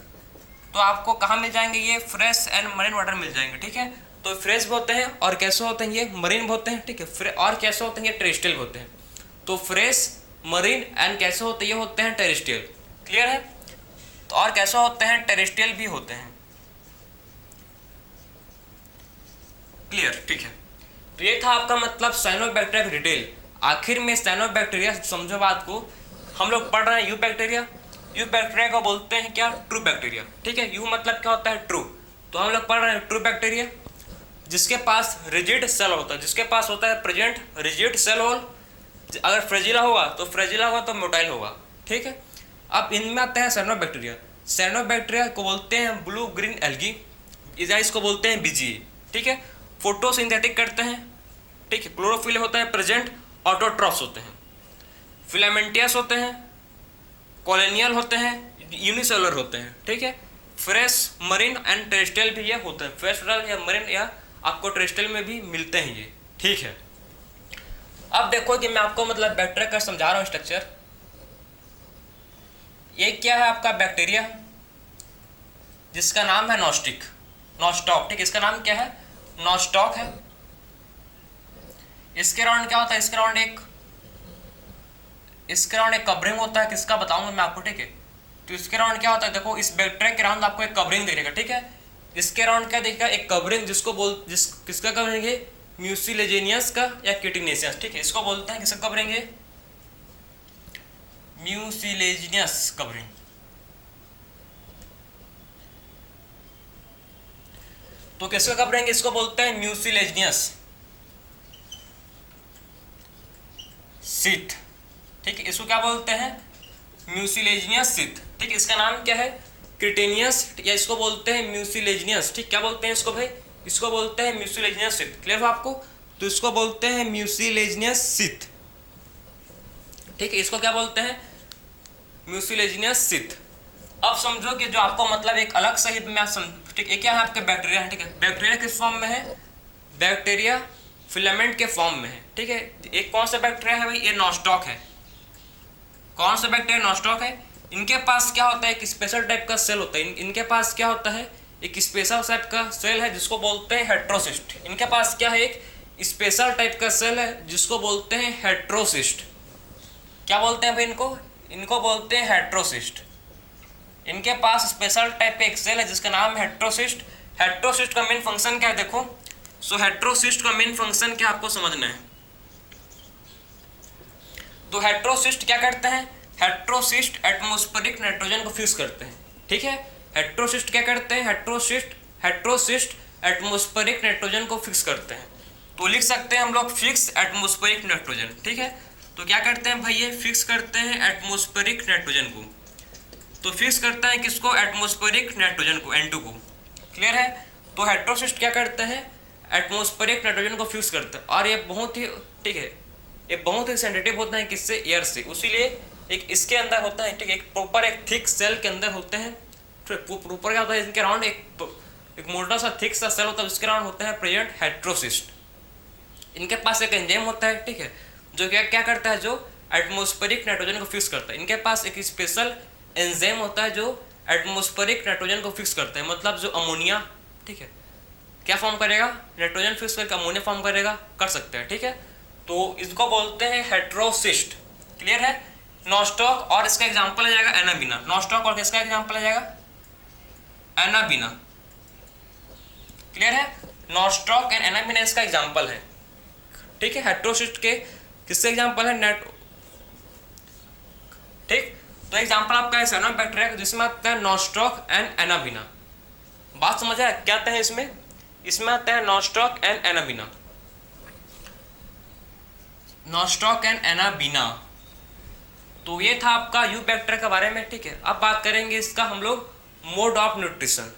तो आपको कहाँ मिल जाएंगे, ये फ्रेश एंड मरीन वाटर मिल जाएंगे। ठीक है, तो फ्रेश भी होते हैं, और कैसे होते हैं, ये मरीन भी होते हैं। ठीक है, और कैसे होते हैं, ये टेरेस्ट्रियल होते हैं। तो फ्रेश, मरीन एंड कैसे होते हैं, ये होते हैं टेरेस्ट्रियल। क्लियर है, तो और कैसे होते हैं, टेरेस्ट्रियल भी होते हैं। क्लियर, ठीक है, तो ये था आपका मतलब साइनोबैक्टीरिया की डिटेल। आखिर में साइनोबैक्टीरिया, समझो बात को, हम लोग पढ़ रहे हैं यू बैक्टीरिया। यू बैक्टीरिया को बोलते हैं क्या, ट्रू बैक्टीरिया। ठीक है, यू मतलब क्या होता है, ट्रू। तो हम लोग पढ़ रहे हैं ट्रू बैक्टीरिया, जिसके पास रिजिड सेल होता है, जिसके पास होता है प्रेजेंट रिजिड सेल वॉल। अगर फ्रेजिला होगा तो फ्रेजिला होगा तो मोटाइल होगा। ठीक है, अब इनमें आता है साइनोबैक्टीरिया। साइनोबैक्टीरिया को बोलते हैं ब्लू ग्रीन एल्गी, इसको बोलते हैं बीजीए। ठीक है, फोटोसिंथेटिक करते हैं। ठीक है, क्लोरोफिल होता है प्रेजेंट, ऑटोट्रॉफ्स होते हैं, फिलामेंटियस होते हैं, कॉलोनियल होते हैं, यूनिसेलुलर होते हैं। ठीक है, फ्रेश, मरीन एंड टेरेस्ट्रियल भी ये होते हैं। फ्रेश वाटर या मरीन या आपको टेरेस्ट्रियल में भी मिलते हैं ये। ठीक है, अब देखो कि मैं आपको मतलब बैक्टीरिया का समझा रहा हूँ स्ट्रक्चर। ये क्या है आपका बैक्टीरिया, जिसका नाम है नॉस्टिक, नॉस्टॉक। ठीक, इसका नाम क्या है, नॉस्टॉक है। इसके राउंड क्या होता है, इसके राउंड एक कवरिंग होता है। किसका बताऊंगा मैं आपको। ठीक है, तो इसके राउंड क्या होता है, देखो इस बैक्टीरिया के राउंड आपको एक कवरिंग दिखेगा। ठीक है, इसके राउंड क्या दिखेगा, एक कवरिंग, किसका कवरिंग है, म्यूसिलेजेनियस का या क्यूटिनेसियस, ठीक है, इसको बोलते हैं, किसका कवरेंगे, म्यूसिलेजिनियस कवरिंग। तो किसका कवरेंगे, इसको बोलते हैं म्यूसिलेजिनियस सीट, ठीक है, इसको क्या बोलते हैं, म्यूसिलेजिनियस सीट, ठीक है, इसका नाम क्या है, क्रिटेनियस, या इसको बोलते हैं म्यूसिलेजिनियस, ठीक, क्या बोलते हैं इसको भाई, इसको बोलते हैं म्यूसिलेजिनियस सीट, क्लियर हो आपको, तो इसको बोलते हैं म्यूसिलेजिनियस सीट, ठीक है, इसको क्या बोलते हैं, म्यूसिलेजिनियस सीट। अब समझो कि जो आपको मतलब एक अलग सही में ठीक है, क्या है आपके बैक्टीरिया है, ठीक है, बैक्टीरिया किस फॉर्म में है, बैक्टीरिया फिलामेंट के फॉर्म में है, ठीक है, एक कौन सा बैक्टीरिया है भाई, ये नॉस्टॉक है, कौन सा बैक्टीरिया नॉस्टॉक है, इनके पास क्या होता है, एक स्पेशल टाइप का सेल होता है, इनके पास क्या होता है, एक स्पेशल टाइप का सेल है जिसको बोलते हैं हेट्रोसिस्ट, इनके पास क्या है, एक स्पेशल टाइप का सेल है जिसको बोलते हैं हेट्रोसिस्ट, क्या बोलते हैं भाई इनको, इनको बोलते हैं हेट्रोसिस्ट, इनके पास स्पेशल टाइप का एक सेल है जिसका नाम है हेट्रोसिस्ट। हेट्रोसिस्ट का मेन फंक्शन क्या है देखो, सो हेट्रोसिस्ट का मेन फंक्शन क्या आपको समझना है, तो हेट्रोसिस्ट क्या करते हैं, हेट्रोसिस्ट एटमॉस्फेरिक नाइट्रोजन को फिक्स करते हैं, ठीक है, हेट्रोसिस्ट क्या करते हैं, हेट्रोसिस्ट एटमॉस्फेरिक नाइट्रोजन को फिक्स करते हैं, तो लिख सकते हैं हम लोग फिक्स एटमॉस्फेरिक नाइट्रोजन, ठीक है, तो क्या करते हैं भाई, ये फिक्स करते हैं एटमॉस्फेरिक नाइट्रोजन को, तो फिक्स करता है किसको, एटमॉस्फेरिक नाइट्रोजन को, N2 को, क्लियर है, तो हेट्रोसिस्ट क्या करते हैं, एटमॉस्फेरिक नाइट्रोजन को फिक्स करते हैं, और ये बहुत ही, ठीक है, ये बहुत ही सेंसिटिव होता है किससे, एयर से, उसीलिए एक इसके अंदर होता है, ठीक है, एक प्रॉपर एक थिक सेल के अंदर होते हैं, प्रॉपर क्या होता है, इनके अराउंड एक मोटा सा थिक सा सेल होता है, उसके अराउंड होता है प्रेजेंट हेट्रोसिस्ट, इनके पास एक एंजाइम होता है, ठीक है, जो क्या करता है, जो एटमॉस्फेरिक नाइट्रोजन को फिक्स करता है, इनके पास एक स्पेशल एंजाइम होता है जो एटमॉस्फेरिक नाइट्रोजन को फिक्स करता है, मतलब जो अमोनिया, ठीक है, क्या फॉर्म करेगा, नाइट्रोजन फिक्स करके अमोनिया फॉर्म करेगा, कर सकते हैं, ठीक है, तो इसको बोलते हैं हेट्रोसिस्ट, क्लियर है, नॉस्टॉक और इसका एग्जांपल आ जाएगा एनाबीना, नॉस्टॉक और किसका एग्जांपल आ जाएगा, एनाबीना, क्लियर है, नॉस्टॉक एंड एनाबीना इसका एग्जांपल है, ठीक है, हेट्रोसिस्ट के किससे एग्जांपल है, ठीक, तो एग्जांपल आपका ऐसा ना बैक्टीरिया जिसमें आता है नॉस्टॉक एंड एनाबीना, बात समझ आया, क्या आता है इसमें, इसमें आता है nostoc and anabaena, nostoc and anabaena, तो ये था आपका यू बैक्टीरिया के बारे में, ठीक है, अब बात करेंगे इसका हम लोग मोड ऑफ न्यूट्रिशन,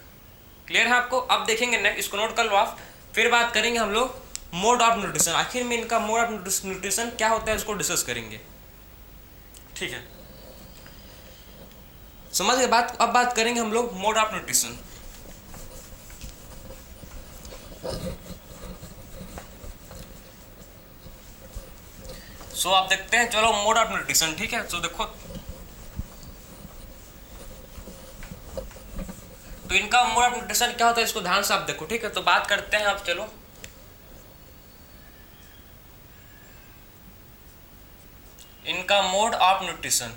क्लियर है आपको, अब देखेंगे नेक्स्ट, इसको नोट कर लो आप, फिर बात करेंगे हम लोग मोड ऑफ न्यूट्रिशन, आखिर में इनका मोड ऑफ न्यूट्रिशन क्या होता है इसको डिस्कस करेंगे, ठीक है, समझ गए बात, अब बात करेंगे हम लोग मोड ऑफ न्यूट्रिशन, सो आप देखते हैं, चलो मोड ऑफ न्यूट्रिशन, ठीक है, तो देखो, तो इनका मोड ऑफ न्यूट्रिशन क्या होता है इसको ध्यान से आप देखो, ठीक है, तो बात करते हैं अब, चलो इनका मोड ऑफ न्यूट्रिशन,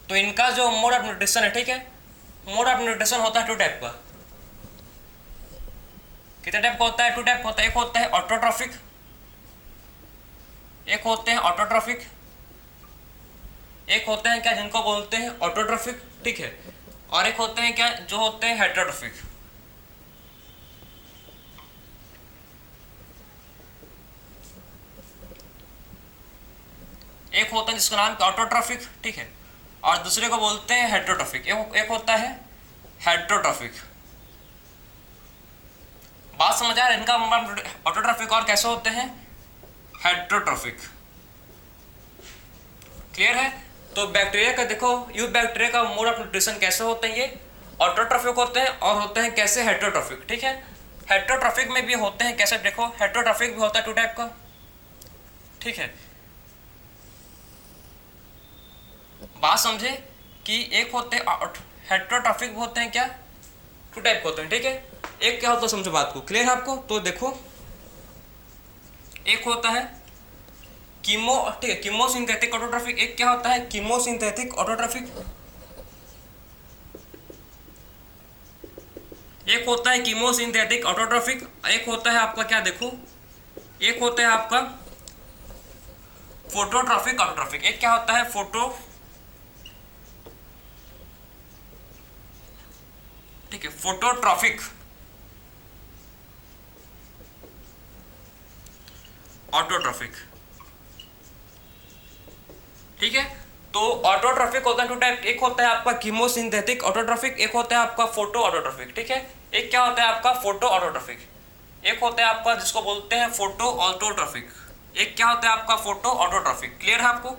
तो इनका जो मोड ऑफ न्यूट्रिशन है, ठीक है, मोड ऑफ न्यूट्रिशन होता है टू टाइप का, कितने टाइप का होता है, टू टाइप होता है, एक होता है ऑटोट्रॉफिक, एक होते हैं ऑटोट्रॉफिक, एक होते हैं क्या जिनको बोलते हैं ऑटोट्रॉफिक, ठीक है, और एक होते हैं क्या जो होते हैं हेटेरोट्रॉफिक, एक होता है जिसका नाम ऑटोट्रॉफिक, ठीक है, और दूसरे को बोलते हैं हेटेरोट्रॉफिक, एक होता है हेटेरोट्रॉफिक, बात समझ आ रहा है, इनका ऑटोट्रॉफिक और कैसे होते हैं, हेटेरोट्रॉफिक, क्लियर है, तो बैक्टीरिया का देखो, यू बैक्टीरिया का मोड ऑफ न्यूट्रिशन कैसे होते हैं, ये ऑटोट्रॉफिक होते हैं और होते हैं कैसे, हेटेरोट्रॉफिक, ठीक है, हेटेरोट्रॉफिक में भी होते हैं कैसे, देखो हेटेरोट्रॉफिक भी होता है टू टाइप का, ठीक है, बात समझे कि एक होते हैं हेटेरोट्रॉफिक होते हैं क्या, टू टाइप होते हैं, ठीक है, एक क्या होता है समझो बात को, क्लियर है आपको, तो देखो एक होता है कीमो, ठीक है, कीमोसिंथेटिक ऑटोट्रॉफिक, एक क्या होता है कीमोसिंथेटिक ऑटोट्रॉफिक, एक होता है कीमोसिंथेटिक ऑटोट्रॉफिक, एक होता है आपका क्या देखो, एक होता है आपका फोटोट्रॉफिक ऑटोट्रॉफिक। एक क्या होता है फोटो, ठीक है, फोटोट्रॉफिक ऑटोट्रॉफिक, ठीक है। तो ऑटोट्रॉफिक होता है टू टाइप, एक होता है आपका कीमोसिंथेटिक ऑटोट्रॉफिक, एक होता है आपका फोटो ऑटोट्रॉफिक, ठीक है। एक क्या होता है आपका फोटो ऑटोट्रॉफिक, एक होता है आपका जिसको बोलते हैं फोटो ऑटोट्रॉफिक, एक क्या होता है आपका फोटो ऑटोट्रॉफिक। क्लियर है आपको?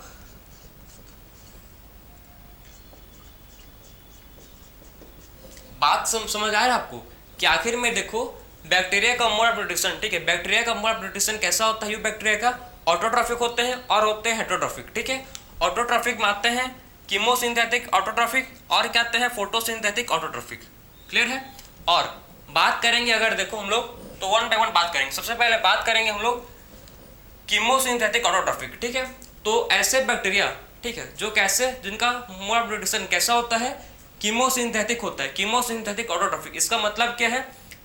बात समझ आ रहा है आपको कि आखिर में देखो बैक्टीरिया का मोड ऑफ न्यूट्रिशन, ठीक है, बैक्टीरिया का मोड ऑफ न्यूट्रिशन कैसा होता है, बैक्टीरिया का ऑटोट्रॉफिक होते हैं और होते हैं हेटरोट्रॉफिक, ठीक है। ऑटोट्रॉफिक में आते हैं कीमोसिंथेटिक ऑटोट्रॉफिक और क्या आते हैं फोटोसिंथेटिक ऑटोट्रॉफिक। क्लियर है? और बात करेंगे अगर देखो हम लोग तो वन बाय वन बात करेंगे। सबसे पहले बात करेंगे हम लोग कीमोसिंथेटिक ऑटोट्रॉफिक, ठीक है। तो ऐसे बैक्टीरिया, ठीक है, जो कैसे जिनका मोड ऑफ न्यूट्रिशन कैसा होता है, कीमोसिंथेटिक होता है, कीमोसिंथेटिक ऑटोट्रॉफिक। इसका मतलब क्या है,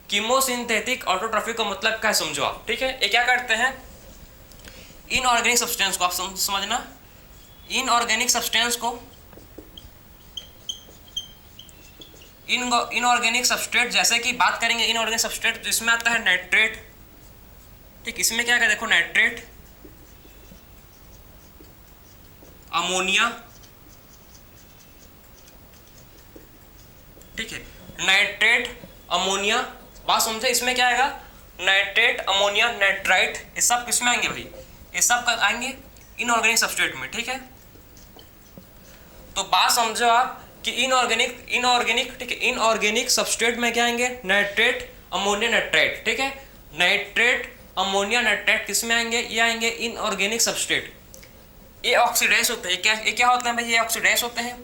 कीमोसिंथेटिक ऑटोट्रॉफिक का मतलब क्या है समझो आप, ठीक है। ये क्या करते हैं, इनऑर्गेनिक सब्सटेंस को आप समझना, इनऑर्गेनिक सब्सटेंस को, इनऑर्गेनिक सब्सट्रेट, जैसे कि बात करेंगे इनऑर्गेनिक सब्सट्रेट जिसमें आता है नाइट्रेट, ठीक, इसमें क्या है देखो नाइट्रेट, अमोनिया, ठीक है, नाइट्रेट अमोनिया, बात समझे। इसमें क्या आएगा, नाइट्रेट अमोनिया नाइट्राइट, ये सब किसमें आएंगे भाई, ये सब आएंगे इनऑर्गेनिक सब्सट्रेट में, ठीक है। तो बात समझो आप कि इनऑर्गेनिक, ठीक है, इनऑर्गेनिक सब्सट्रेट में क्या आएंगे, नाइट्रेट अमोनिया नाइट्राइट, ठीक है। नाइट्रेट अमोनिया नाइट्राइट किसमें आएंगे, ये आएंगे इनऑर्गेनिक सब्सट्रेट। ये ऑक्सीडाइज होते हैं, ये क्या होता है भाई, ये ऑक्सीडाइज होते हैं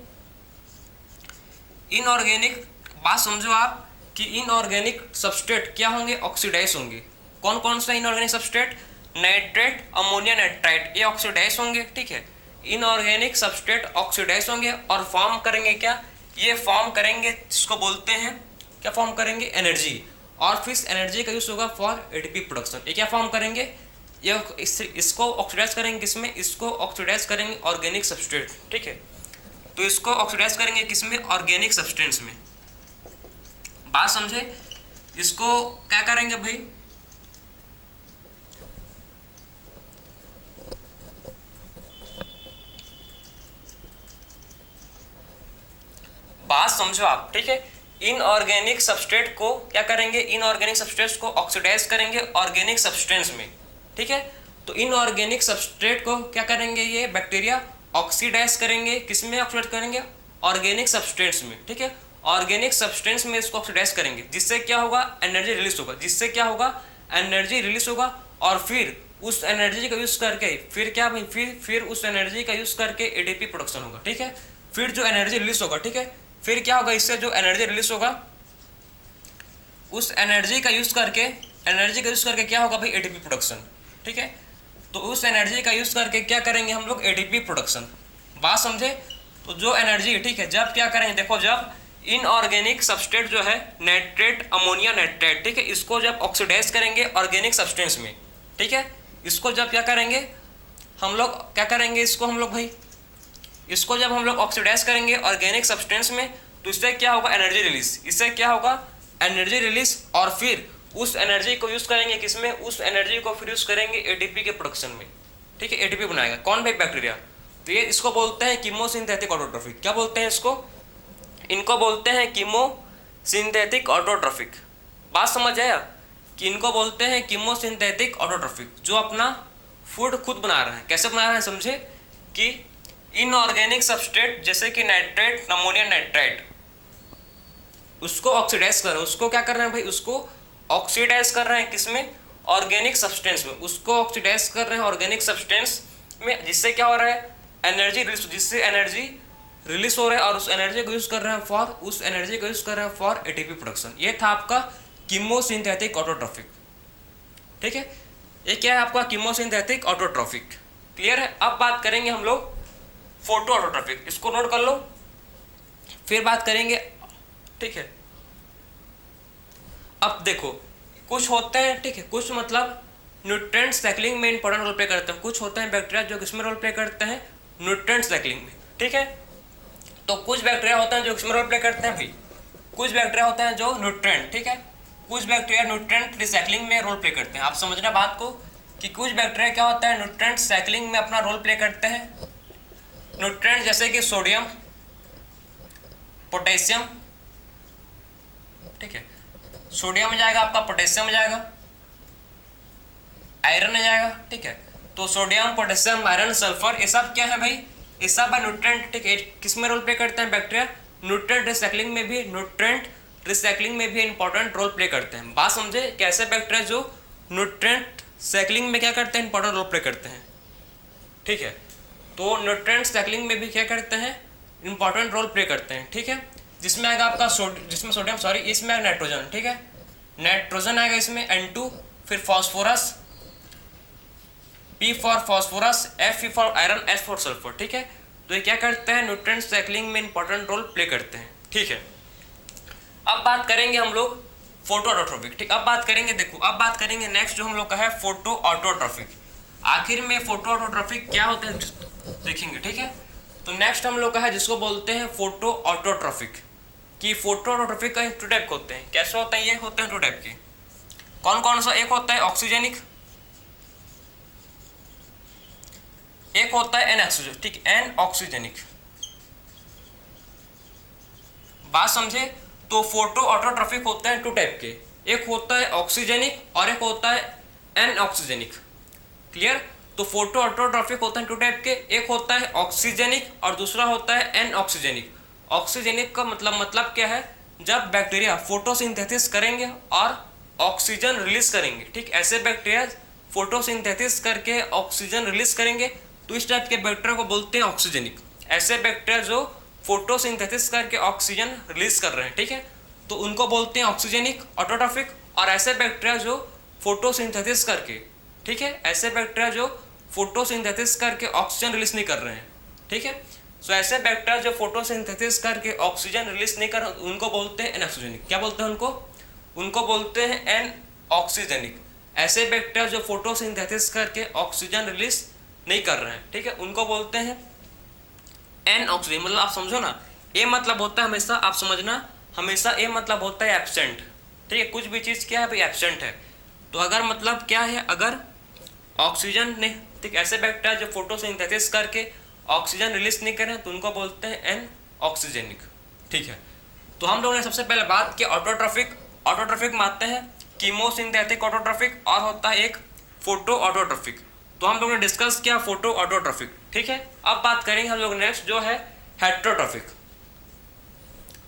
इनऑर्गेनिक। बात समझो आप कि इनऑर्गेनिक सब्सट्रेट क्या होंगे, ऑक्सीडाइज होंगे। कौन कौन सा inorganic substrate, nitrate ammonia nitrite, ये ऑक्सीडाइज होंगे, ठीक है। इनऑर्गेनिक सब्सट्रेट ऑक्सीडाइज होंगे और फॉर्म करेंगे क्या, ये फॉर्म करेंगे जिसको बोलते हैं, क्या फॉर्म करेंगे, एनर्जी। और फिर एनर्जी का यूज होगा फॉर एटीपी प्रोडक्शन। ये क्या फॉर्म करेंगे, ये इसको ऑक्सीडाइज करेंगे किसमें, इसको ऑक्सीडाइज करेंगे ऑर्गेनिक सब्सट्रेट, ठीक है। तो इसको ऑक्सीडाइज करेंगे किसमें, ऑर्गेनिक सब्सटेंस में। बात समझे, इसको क्या करेंगे भाई, बात समझो आप, ठीक है। इनऑर्गेनिक सब्सट्रेट को क्या करेंगे, इनऑर्गेनिक सब्सट्रेट को ऑक्सीडाइज करेंगे ऑर्गेनिक सब्सटेंस में, ठीक है। तो इनऑर्गेनिक सब्सट्रेट को क्या करेंगे, ये बैक्टीरिया ऑक्सीडाइज करेंगे किसमें, ऑक्सीडाइज करेंगे ऑर्गेनिक सब्सटेंस में, ठीक है। ऑर्गेनिक सब्सटेंस में इसको ऑक्सीडाइज करेंगे, जिससे क्या होगा, एनर्जी रिलीज होगा, जिससे क्या होगा, एनर्जी रिलीज होगा। और फिर उस एनर्जी का यूज करके फिर क्या भाई, फिर उस एनर्जी का यूज करके एटीपी प्रोडक्शन होगा, ठीक है। फिर जो एनर्जी रिलीज होगा, ठीक है, फिर क्या होगा, इससे जो एनर्जी रिलीज होगा उस एनर्जी का यूज करके क्या होगा भाई, एटीपी प्रोडक्शन, ठीक है। तो उस एनर्जी का यूज करके क्या करेंगे हम लोग, एटीपी प्रोडक्शन। बात समझे। तो जो एनर्जी, ठीक है, जब क्या करेंगे देखो, जब इनऑर्गेनिक सब्सट्रेट जो है नाइट्रेट अमोनिया नाइट्राइट, ठीक है, इसको जब ऑक्सीडाइज करेंगे ऑर्गेनिक सब्सटेंस में, ठीक है, इसको जब क्या करेंगे हम लोग, क्या करेंगे इसको हम लोग भाई, इसको जब हम लोग ऑक्सीडाइज करेंगे ऑर्गेनिक सब्सटेंस में, तो इससे क्या होगा, एनर्जी रिलीज, इससे क्या होगा, एनर्जी रिलीज। और फिर उस एनर्जी को यूज करेंगे किसमें, उस एनर्जी को फिर यूज करेंगे एटीपी के प्रोडक्शन में, ठीक है। एटीपी बनाएगा कौन भाई, बैक्टीरिया। तो ये इसको बोलते हैं कीमोसिंथेटिक ऑटोट्रॉफिक। क्या बोलते हैं इसको, इनको बोलते हैं कीमोसिंथेटिक ऑटोट्रॉफिक। बात समझ आया कि इनको बोलते हैं कीमोसिंथेटिक ऑटोट्रॉफिक, जो अपना फूड खुद बना रहे हैं। कैसे बना रहे हैं समझे, कि इनऑर्गेनिक सब्सट्रेट जैसे कि नाइट्रेट अमोनिया नाइट्राइट, उसको ऑक्सीडाइज कर रहे हैं, उसको क्या कर रहे हैं भाई, उसको ऑक्सीडाइज कर रहे हैं किसमें, ऑर्गेनिक सब्सटेंस में, उसको ऑक्सीडाइज कर रहे हैं ऑर्गेनिक सब्सटेंस में, जिससे क्या हो रहा है, एनर्जी रिलीज, जिससे एनर्जी रिलीज हो रहा है और उस एनर्जी को यूज कर रहे हैं फॉर एटीपी प्रोडक्शन। ये था आपका कीमोसिंथेटिक ऑटोट्रॉफिक, ठीक है। ये क्या है आपका कीमोसिंथेटिक ऑटोट्रॉफिक। क्लियर है। अब बात करेंगे हम लोग फोटो ऑटोट्रॉफिक, इसको नोट कर लो, फिर बात करेंगे, ठीक है। अब देखो कुछ होते हैं, ठीक है, कुछ मतलब न्यूट्रिएंट साइक्लिंग में इंपॉर्टेंट रोल प्ले करते हैं, कुछ होते हैं बैक्टीरिया जो किसमें रोल प्ले करते हैं, न्यूट्रिएंट साइक्लिंग में, ठीक है। तो कुछ बैक्टीरिया होते हैं जो किसमें रोल प्ले करते हैं भाई, कुछ बैक्टीरिया होते हैं जो न्यूट्रिएंट, ठीक है, कुछ बैक्टीरिया न्यूट्रिएंट रिसाइक्लिंग में रोल प्ले करते हैं। आप समझना बात को कि कुछ बैक्टीरिया क्या होता है, न्यूट्रिएंट साइक्लिंग में अपना रोल प्ले करते हैं। न्यूट्रिएंट जैसे कि सोडियम, पोटेशियम, ठीक है, सोडियम में जाएगा आपका, पोटेशियम में जाएगा, आयरन में जाएगा, ठीक है। तो सोडियम, पोटेशियम, आयरन, सल्फर, ये सब क्या है भाई, ये सब न्यूट्रिएंट, ठीक है। किस में रोल प्ले करते हैं बैक्टीरिया, न्यूट्रिएंट रिसाइक्लिंग में भी, न्यूट्रिएंट रिसाइक्लिंग में भी इंपॉर्टेंट रोल प्ले करते हैं। बात समझे, कैसे बैक्टीरिया जो न्यूट्रिएंट साइक्लिंग में क्या करते हैं, इंपॉर्टेंट रोल प्ले करते हैं, ठीक है। तो न्यूट्रिएंट साइक्लिंग में भी क्या करते हैं, इंपॉर्टेंट रोल प्ले करते हैं, ठीक है। जिसमें आएगा आपका जिसमें सोडियम, सॉरी, इसमें आएगा नाइट्रोजन, ठीक है, नाइट्रोजन आएगा इसमें, N2, फिर phosphorus, P for phosphorus, F for iron, S for sulphur, ठीक है। तो ये क्या करते हैं, न्यूट्रिएंट साइक्लिंग में इंपॉर्टेंट रोल प्ले करते हैं, ठीक है। अब बात करेंगे हम लोग फोटो ऑटोट्रोफिक, ठीक। अब बात करेंगे, देखो अब बात करेंगे नेक्स्ट जो हम लोग का है फोटो ऑटोट्रोफिक। आखिर में फोटो ऑटोट्रोफिक क्या होता है देखेंगे, ठीक है। तो नेक्स्ट हम लोग का है जिसको बोलते हैं फोटो ऑटोट्रोफिक, कि फोटो ऑटोट्रोफिक का टू टाइप होते हैं। कैसे होते हैं, ये होते हैं टू टाइप के। कौन कौन सा, एक होता है ऑक्सीजेनिक, एक होता है एनऑक्सीजन, ठीक, एन ऑक्सीजेनिक। बात समझे, तो फोटो ऑटोट्रोफिक होते हैं टू टाइप के, एक होता है ऑक्सीजेनिक और एक होता है एन ऑक्सीजेनिक, क्लियर। तो फोटो ऑटोट्रोफिक होते हैं टू टाइप के, एक होता है ऑक्सीजेनिक और दूसरा होता है एन ऑक्सीजेनिक। ऑक्सीजेनिक का मतलब क्या है, जब बैक्टीरिया फोटोसिंथेसिस करेंगे और ऑक्सीजन रिलीज करेंगे, ठीक, ऐसे बैक्टीरिया फोटोसिंथेसिस करके ऑक्सीजन रिलीज करेंगे, तो इस टाइप के बैक्टीरिया को बोलते हैं ऑक्सीजेनिक। ऐसे बैक्टीरिया जो फोटोसिंथेसिस करके ऑक्सीजन रिलीज कर रहे हैं, ठीक है, तो उनको बोलते हैं ऑक्सीजेनिक ऑटोट्रोफिक। और ऐसे बैक्टीरिया जो फोटोसिंथेसिस करके, ठीक है, ऐसे बैक्टीरिया जो फोटोसिंथेसिस करके ऑक्सीजन रिलीज नहीं कर रहे हैं, ठीक है। सो ऐसे बैक्टीरिया जो फोटोसिंथेसिस करके ऑक्सीजन रिलीज नहीं कर रहे, उनको बोलते हैं एनऑक्सीजेनिक। क्या बोलते हैं उनको बोलते हैं एन ऑक्सीजेनिक। ऐसे बैक्टीरिया जो फोटोसिंथेसिस करके ऑक्सीजन रिलीज नहीं कर रहे हैं, ठीक है, उनको बोलते हैं एन ऑक्सीजन। मतलब आप समझो ना, ए मतलब होता है हमेशा, आप समझना हमेशा ए मतलब होता है एब्सेंट, ठीक है। कुछ भी चीज़ क्या है भाई, एब्सेंट है। तो अगर मतलब क्या है, अगर ऑक्सीजन नहीं, ठीक, ऐसे बैक्टीरिया जो फोटोसिंथेसिस करके ऑक्सीजन रिलीज नहीं करें तो उनको बोलते हैं एन ऑक्सीजेनिक, ठीक है। तो हम लोगों ने सबसे पहले बात की ऑटोट्रोफिक। ऑटोट्रोफिक मानते हैं कीमोसिंथेटिक ऑटोट्रोफिक और होता है एक फोटो ऑटोट्रोफिक। तो हम लोगों ने डिस्कस किया फोटो ऑटोट्रोफिक, ठीक है। अब बात करेंगे हम लोग नेक्स्ट जो है हेट्रोट्रोफिक,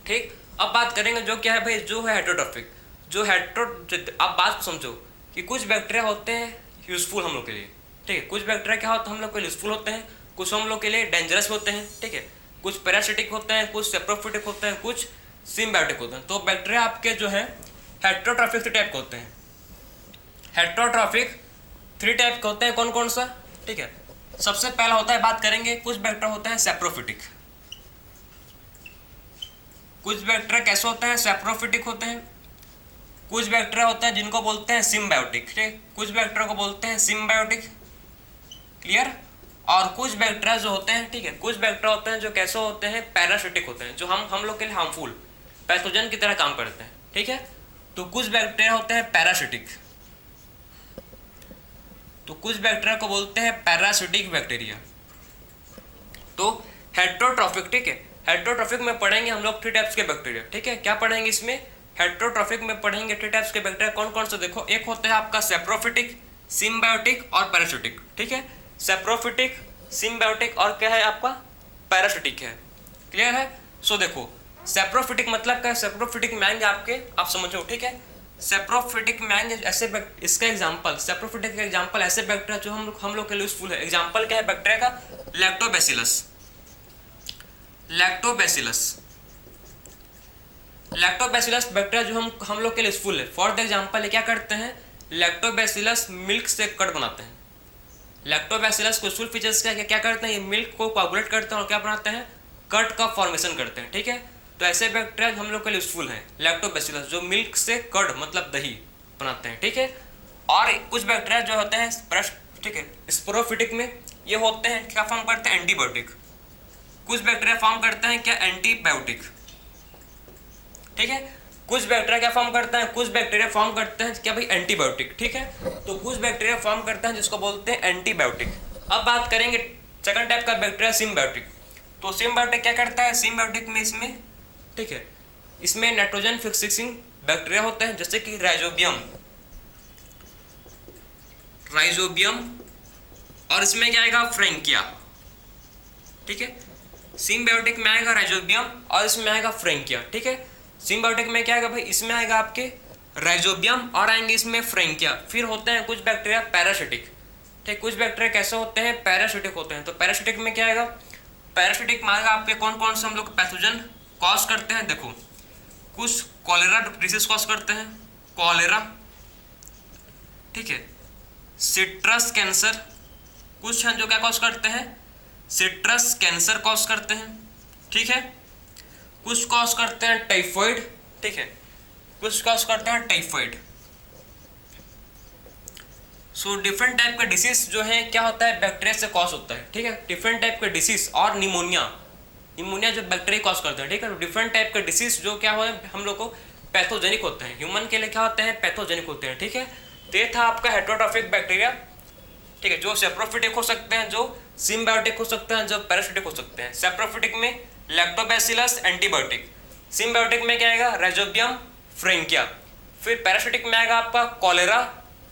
ठीक। अब बात करेंगे जो क्या है भाई, जो है हेट्रोट्रोफिक। जो अब बात समझो कि कुछ बैक्टीरिया होते हैं यूजफुल हम लोग के लिए, ठीक है, कुछ बैक्टीरिया क्या होता है हम लोग के लिए यूजफुल होते हैं, कुछ हम लोग के लिए डेंजरस होते हैं, ठीक है, कुछ पैरासिटिक होते हैं, कुछ सेप्रोफिटिक होते हैं, कुछ सिम्बायोटिक होते हैं। तो बैक्टीरिया आपके जो है हेट्रोट्रोफिक 3 टाइप के होते हैं। हेट्रोट्रोफिक 3 टाइप के होते हैं, कौन कौन सा, ठीक है। सबसे पहला होता है, बात करेंगे, कुछ बैक्टीरिया होते हैं सेप्रोफिटिक। कुछ बैक्टीरिया कैसे होते हैं, सेप्रोफिटिक होते हैं। कुछ बैक्टीरिया होते हैं जिनको बोलते हैं सिम्बायोटिक, ठीक है, कुछ बैक्टीरिया को बोलते हैं सिम्बायोटिक, क्लियर। और कुछ बैक्टीरिया जो होते हैं, ठीक है, कुछ बैक्टीरिया होते हैं जो कैसे होते हैं, पैरासिटिक होते हैं, जो हम लोग के लिए हार्मफुल पैथोजन की तरह काम करते हैं, ठीक है। तो कुछ बैक्टीरिया होते हैं पैरासिटिक, तो कुछ बैक्टीरिया को बोलते हैं पैरासिटिक बैक्टीरिया। तो हेट्रोट्रोफिक, ठीक है, हेट्रोट्रोफिक में पढ़ेंगे हम लोग 3 टाइप्स के बैक्टीरिया, ठीक है। क्या पढ़ेंगे इसमें, हेट्रोट्रोफिक में पढ़ेंगे 3 टाइप्स के बैक्टीरिया, कौन कौन से, देखो, एक होता है आपका सेप्रोफिटिक, सिम्बायोटिक और पैरासिटिक, ठीक है। सेप्रोफिटिक, सिम्बायोटिक और क्या है आपका पैरासिटिक है, क्लियर है। सो देखो सेप्रोफिटिक मतलब क्या है, सेप्रोफिटिक में आएंगे आपके, आप समझो, ठीक है। सेप्रोफिटिक में आएंगे ऐसे इसका एग्जांपल, सेप्रोफिटिक का एग्जांपल ऐसे बैक्टीरिया जो हम लोग के लिए यूजफुल है। एग्जांपल क्या है बैक्टीरिया का, लैक्टोबैसिलस। लैक्टोबैसिलस बैक्टीरिया जो हम लोग के लिए यूजफुल है। फॉर द एग्जांपल क्या करते हैं, लैक्टोबैसिलस मिल्क से कट बनाते हैं। लैक्टोबैसिलस को यूजफुल फीचर्स क्या करते हैं, ये मिल्क को कोआगुलेट करते हैं और क्या बनाते हैं, कट का फॉर्मेशन करते हैं, ठीक है। तो ऐसे बैक्टीरिया हम लोग के लिए यूजफुल हैं। लैक्टोबैसिलस जो मिल्क से कर्ड मतलब दही बनाते हैं, ठीक है। और कुछ बैक्टीरिया जो होते हैं ठीक है स्पोरोफिटिक में, ये होते हैं क्या फॉर्म करते हैं, एंटीबायोटिक। कुछ बैक्टीरिया फॉर्म करते हैं क्या, एंटीबायोटिक, ठीक है। कुछ बैक्टीरिया क्या फॉर्म करते हैं, कुछ बैक्टीरिया फॉर्म करते हैं क्या भाई, एंटीबायोटिक, ठीक है। तो कुछ बैक्टीरिया फॉर्म करते हैं जिसको बोलते हैं एंटीबायोटिक। अब बात करेंगे सेकंड टाइप का बैक्टीरिया, सिम्बायोटिक। तो सिम्बायोटिक क्या करता है, सिम्बायोटिक में इसमें, ठीक है, इसमें नाइट्रोजन फिक्सिंग बैक्टीरिया होते हैं जैसे कि राइजोबियम, और इसमें क्या आएगा, फ्रैंकिया, ठीक है। सिम्बायोटिक में आएगा राइजोबियम और इसमें आएगा फ्रैंकिया, ठीक है। सिम्बायोटिक में क्या आएगा भाई, इसमें आएगा आपके राइजोबियम और आएंगे इसमें फ्रैंकिया। फिर होते हैं कुछ बैक्टीरिया पैरासिटिक, ठीक। कुछ बैक्टीरिया कैसे होते हैं, पैरासिटिक होते हैं। तो पैरासिटिक में क्या आएगा, पैरासिटिक में आएगा आपके कौन कौन से हम लोग पैथोजन कॉज करते हैं, देखो कुछ कॉलेरा डिसीज कॉज करते हैं, कॉलेरा, ठीक है। सिट्रस कैंसर, कुछ हैं जो क्या कॉज करते हैं, सिट्रस कैंसर कॉज करते हैं, ठीक है। कुछ कॉज करते हैं टाइफॉइड, ठीक है, कुछ कॉज करते हैं टाइफॉइड। सो डिफरेंट टाइप का डिसीज जो है क्या होता है, बैक्टीरिया से कॉज होता है, ठीक है। डिफरेंट टाइप का डिसीज और निमोनिया जो बैक्टीरिया कॉज करते हैं, ठीक है। डिफरेंट टाइप का डिसीज जो क्या हो हम लोग को पैथोजेनिक होते हैं, ह्यूमन के लिए क्या होते हैं, पैथोजेनिक होते हैं, ठीक है। तो ये था आपका हेटेरोट्रॉफिक बैक्टीरिया, ठीक है, जो सेप्रोफिटिक हो सकते हैं, जो सिम्बायोटिक हो सकते हैं, जो पैरासिटिक हो सकते हैं। सेप्रोफिटिक में लैक्टोबैसिलस एंटीबायोटिक, सिम्बायोटिक में क्या आएगा, राइजोबियम, फ्रैंकिया। फिर पैरासिटिक में आएगा आपका कॉलेरा,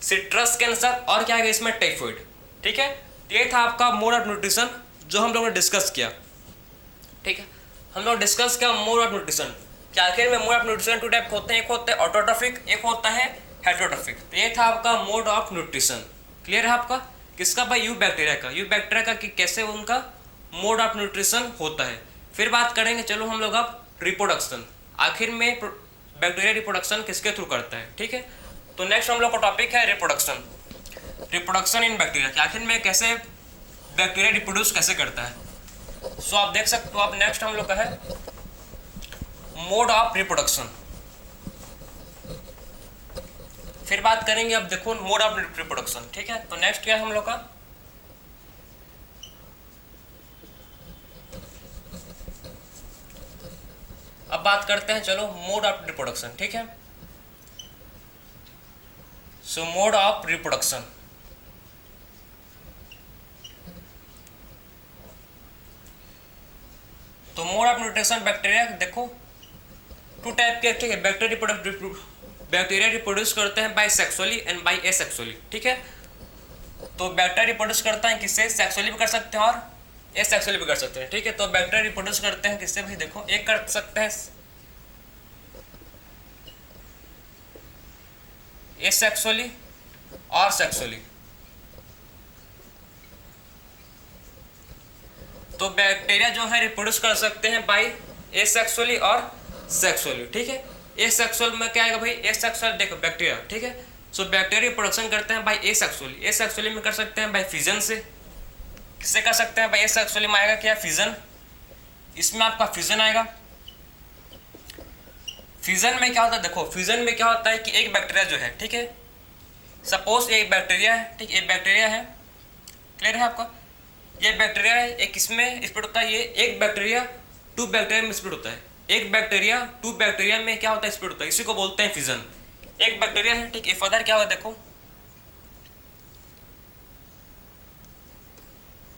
सिट्रस कैंसर और क्या आएगा इसमें, टाइफॉइड, ठीक है। ये था आपका मोड ऑफ न्यूट्रिशन जो हम लोगों ने डिस्कस किया, ठीक है। हम लोग डिस्कस किया मोड ऑफ न्यूट्रिशन कि आखिर में mode of nutrition two type होते हैं, एक होता है ऑटोट्रॉफिक, एक होता है हेटेरोट्रॉफिक। तो ये था आपका मोड ऑफ न्यूट्रिशन। क्लियर है आपका, किसका भाई, यू बैक्टीरिया का, यू बैक्टीरिया का कि कैसे उनका मोड ऑफ न्यूट्रिशन होता है। फिर बात करेंगे चलो हम लोग अब रिप्रोडक्शन, आखिर में बैक्टीरिया रिप्रोडक्शन किसके थ्रू करता है, ठीक है। तो नेक्स्ट हम लोग का टॉपिक है रिप्रोडक्शन, रिप्रोडक्शन इन बैक्टीरिया कि आखिर में कैसे बैक्टीरिया रिप्रोड्यूस कैसे करता है। सो आप देख सकते हो, अब नेक्स्ट हम लोग का है मोड ऑफ रिप्रोडक्शन। फिर बात करेंगे अब देखो मोड ऑफ रिप्रोडक्शन, ठीक है। तो नेक्स्ट क्या है हम लोग का, अब बात करते हैं चलो मोड ऑफ रिप्रोडक्शन, ठीक है। सो मोड ऑफ रिप्रोडक्शन, तो मोड ऑफ न्यूट्रिशन बैक्टीरिया देखो टू टाइप के, ठीक है। बैक्टीरिया रिप्रोड्यूस करते हैं by sexually and by asexually, ठीक है। तो बैक्टीरिया रिप्रोड्यूस करता है किससे, सेक्सुअली भी कर सकते हैं और एसेक्सुअली भी कर सकते हैं, ठीक है। तो बैक्टीरिया रिप्रोड्यूस करते हैं किससे भाई, देखो एक कर सकते हैं एसेक्सुअली और सेक्सुअली। तो बैक्टीरिया जो है रिप्रोड्यूस कर सकते हैं बाय एसेक्सुअली और सेक्सुअली, ठीक है। एसेक्सुअल में क्या आएगा भाई, एसेक्सुअल देखो बैक्टीरिया, ठीक है। सो बैक्टीरिया रिप्रोडक्शन करते हैं बाय एसेक्सुअली, एसेक्सुअली में कर सकते हैं बाय फिजन से, किससे कर सकते हैं भाई, एसेक्सुअली में आएगा क्या, फिजन, इसमें आपका फिजन आएगा। फिजन में क्या होता है, देखो फिजन में क्या होता है कि एक बैक्टीरिया जो है, ठीक है, सपोज एक बैक्टीरिया है, ठीक, एक बैक्टीरिया है, क्लियर है आपका, ये बैक्टीरिया है, एक इसमें स्प्लिट होता है, ये एक बैक्टीरिया टू बैक्टीरिया में स्प्लिट होता है, एक बैक्टीरिया टू बैक्टीरिया में क्या होता है, स्प्लिट होता है, इसी को बोलते हैं फिजन। एक बैक्टीरिया है, ठीक, इफ अदर क्या होगा, देखो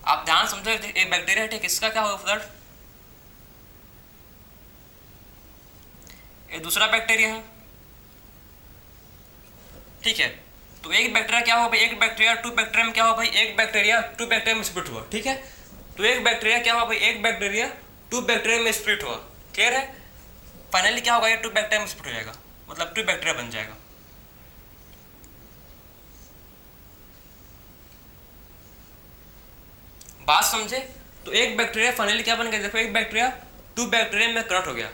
आप ध्यान समझो, एक बैक्टीरिया है, ठीक, इसका क्या होगा फर्दर, ये दूसरा बैक्टीरिया है, ठीक है। तो एक बैक्टीरिया क्या होगा भाई, एक बैक्टीरिया टू बैक्टीरिया में क्या होगा भाई, एक बैक्टीरिया टू बैक्टीरिया में स्प्लिट हुआ, ठीक है। तो एक बैक्टीरिया क्या होगा भाई, एक बैक्टीरिया टू बैक्टीरिया में स्प्लिट हुआ, क्लियर है। फाइनली क्या होगा, ये टू बैक्टीरिया में स्प्लिट हो जाएगा, मतलब टू बैक्टीरिया बन जाएगा। बात समझे, तो एक बैक्टीरिया फाइनली क्या बन गया, देखो एक बैक्टीरिया टू बैक्टीरिया में कन्वर्ट हो गया।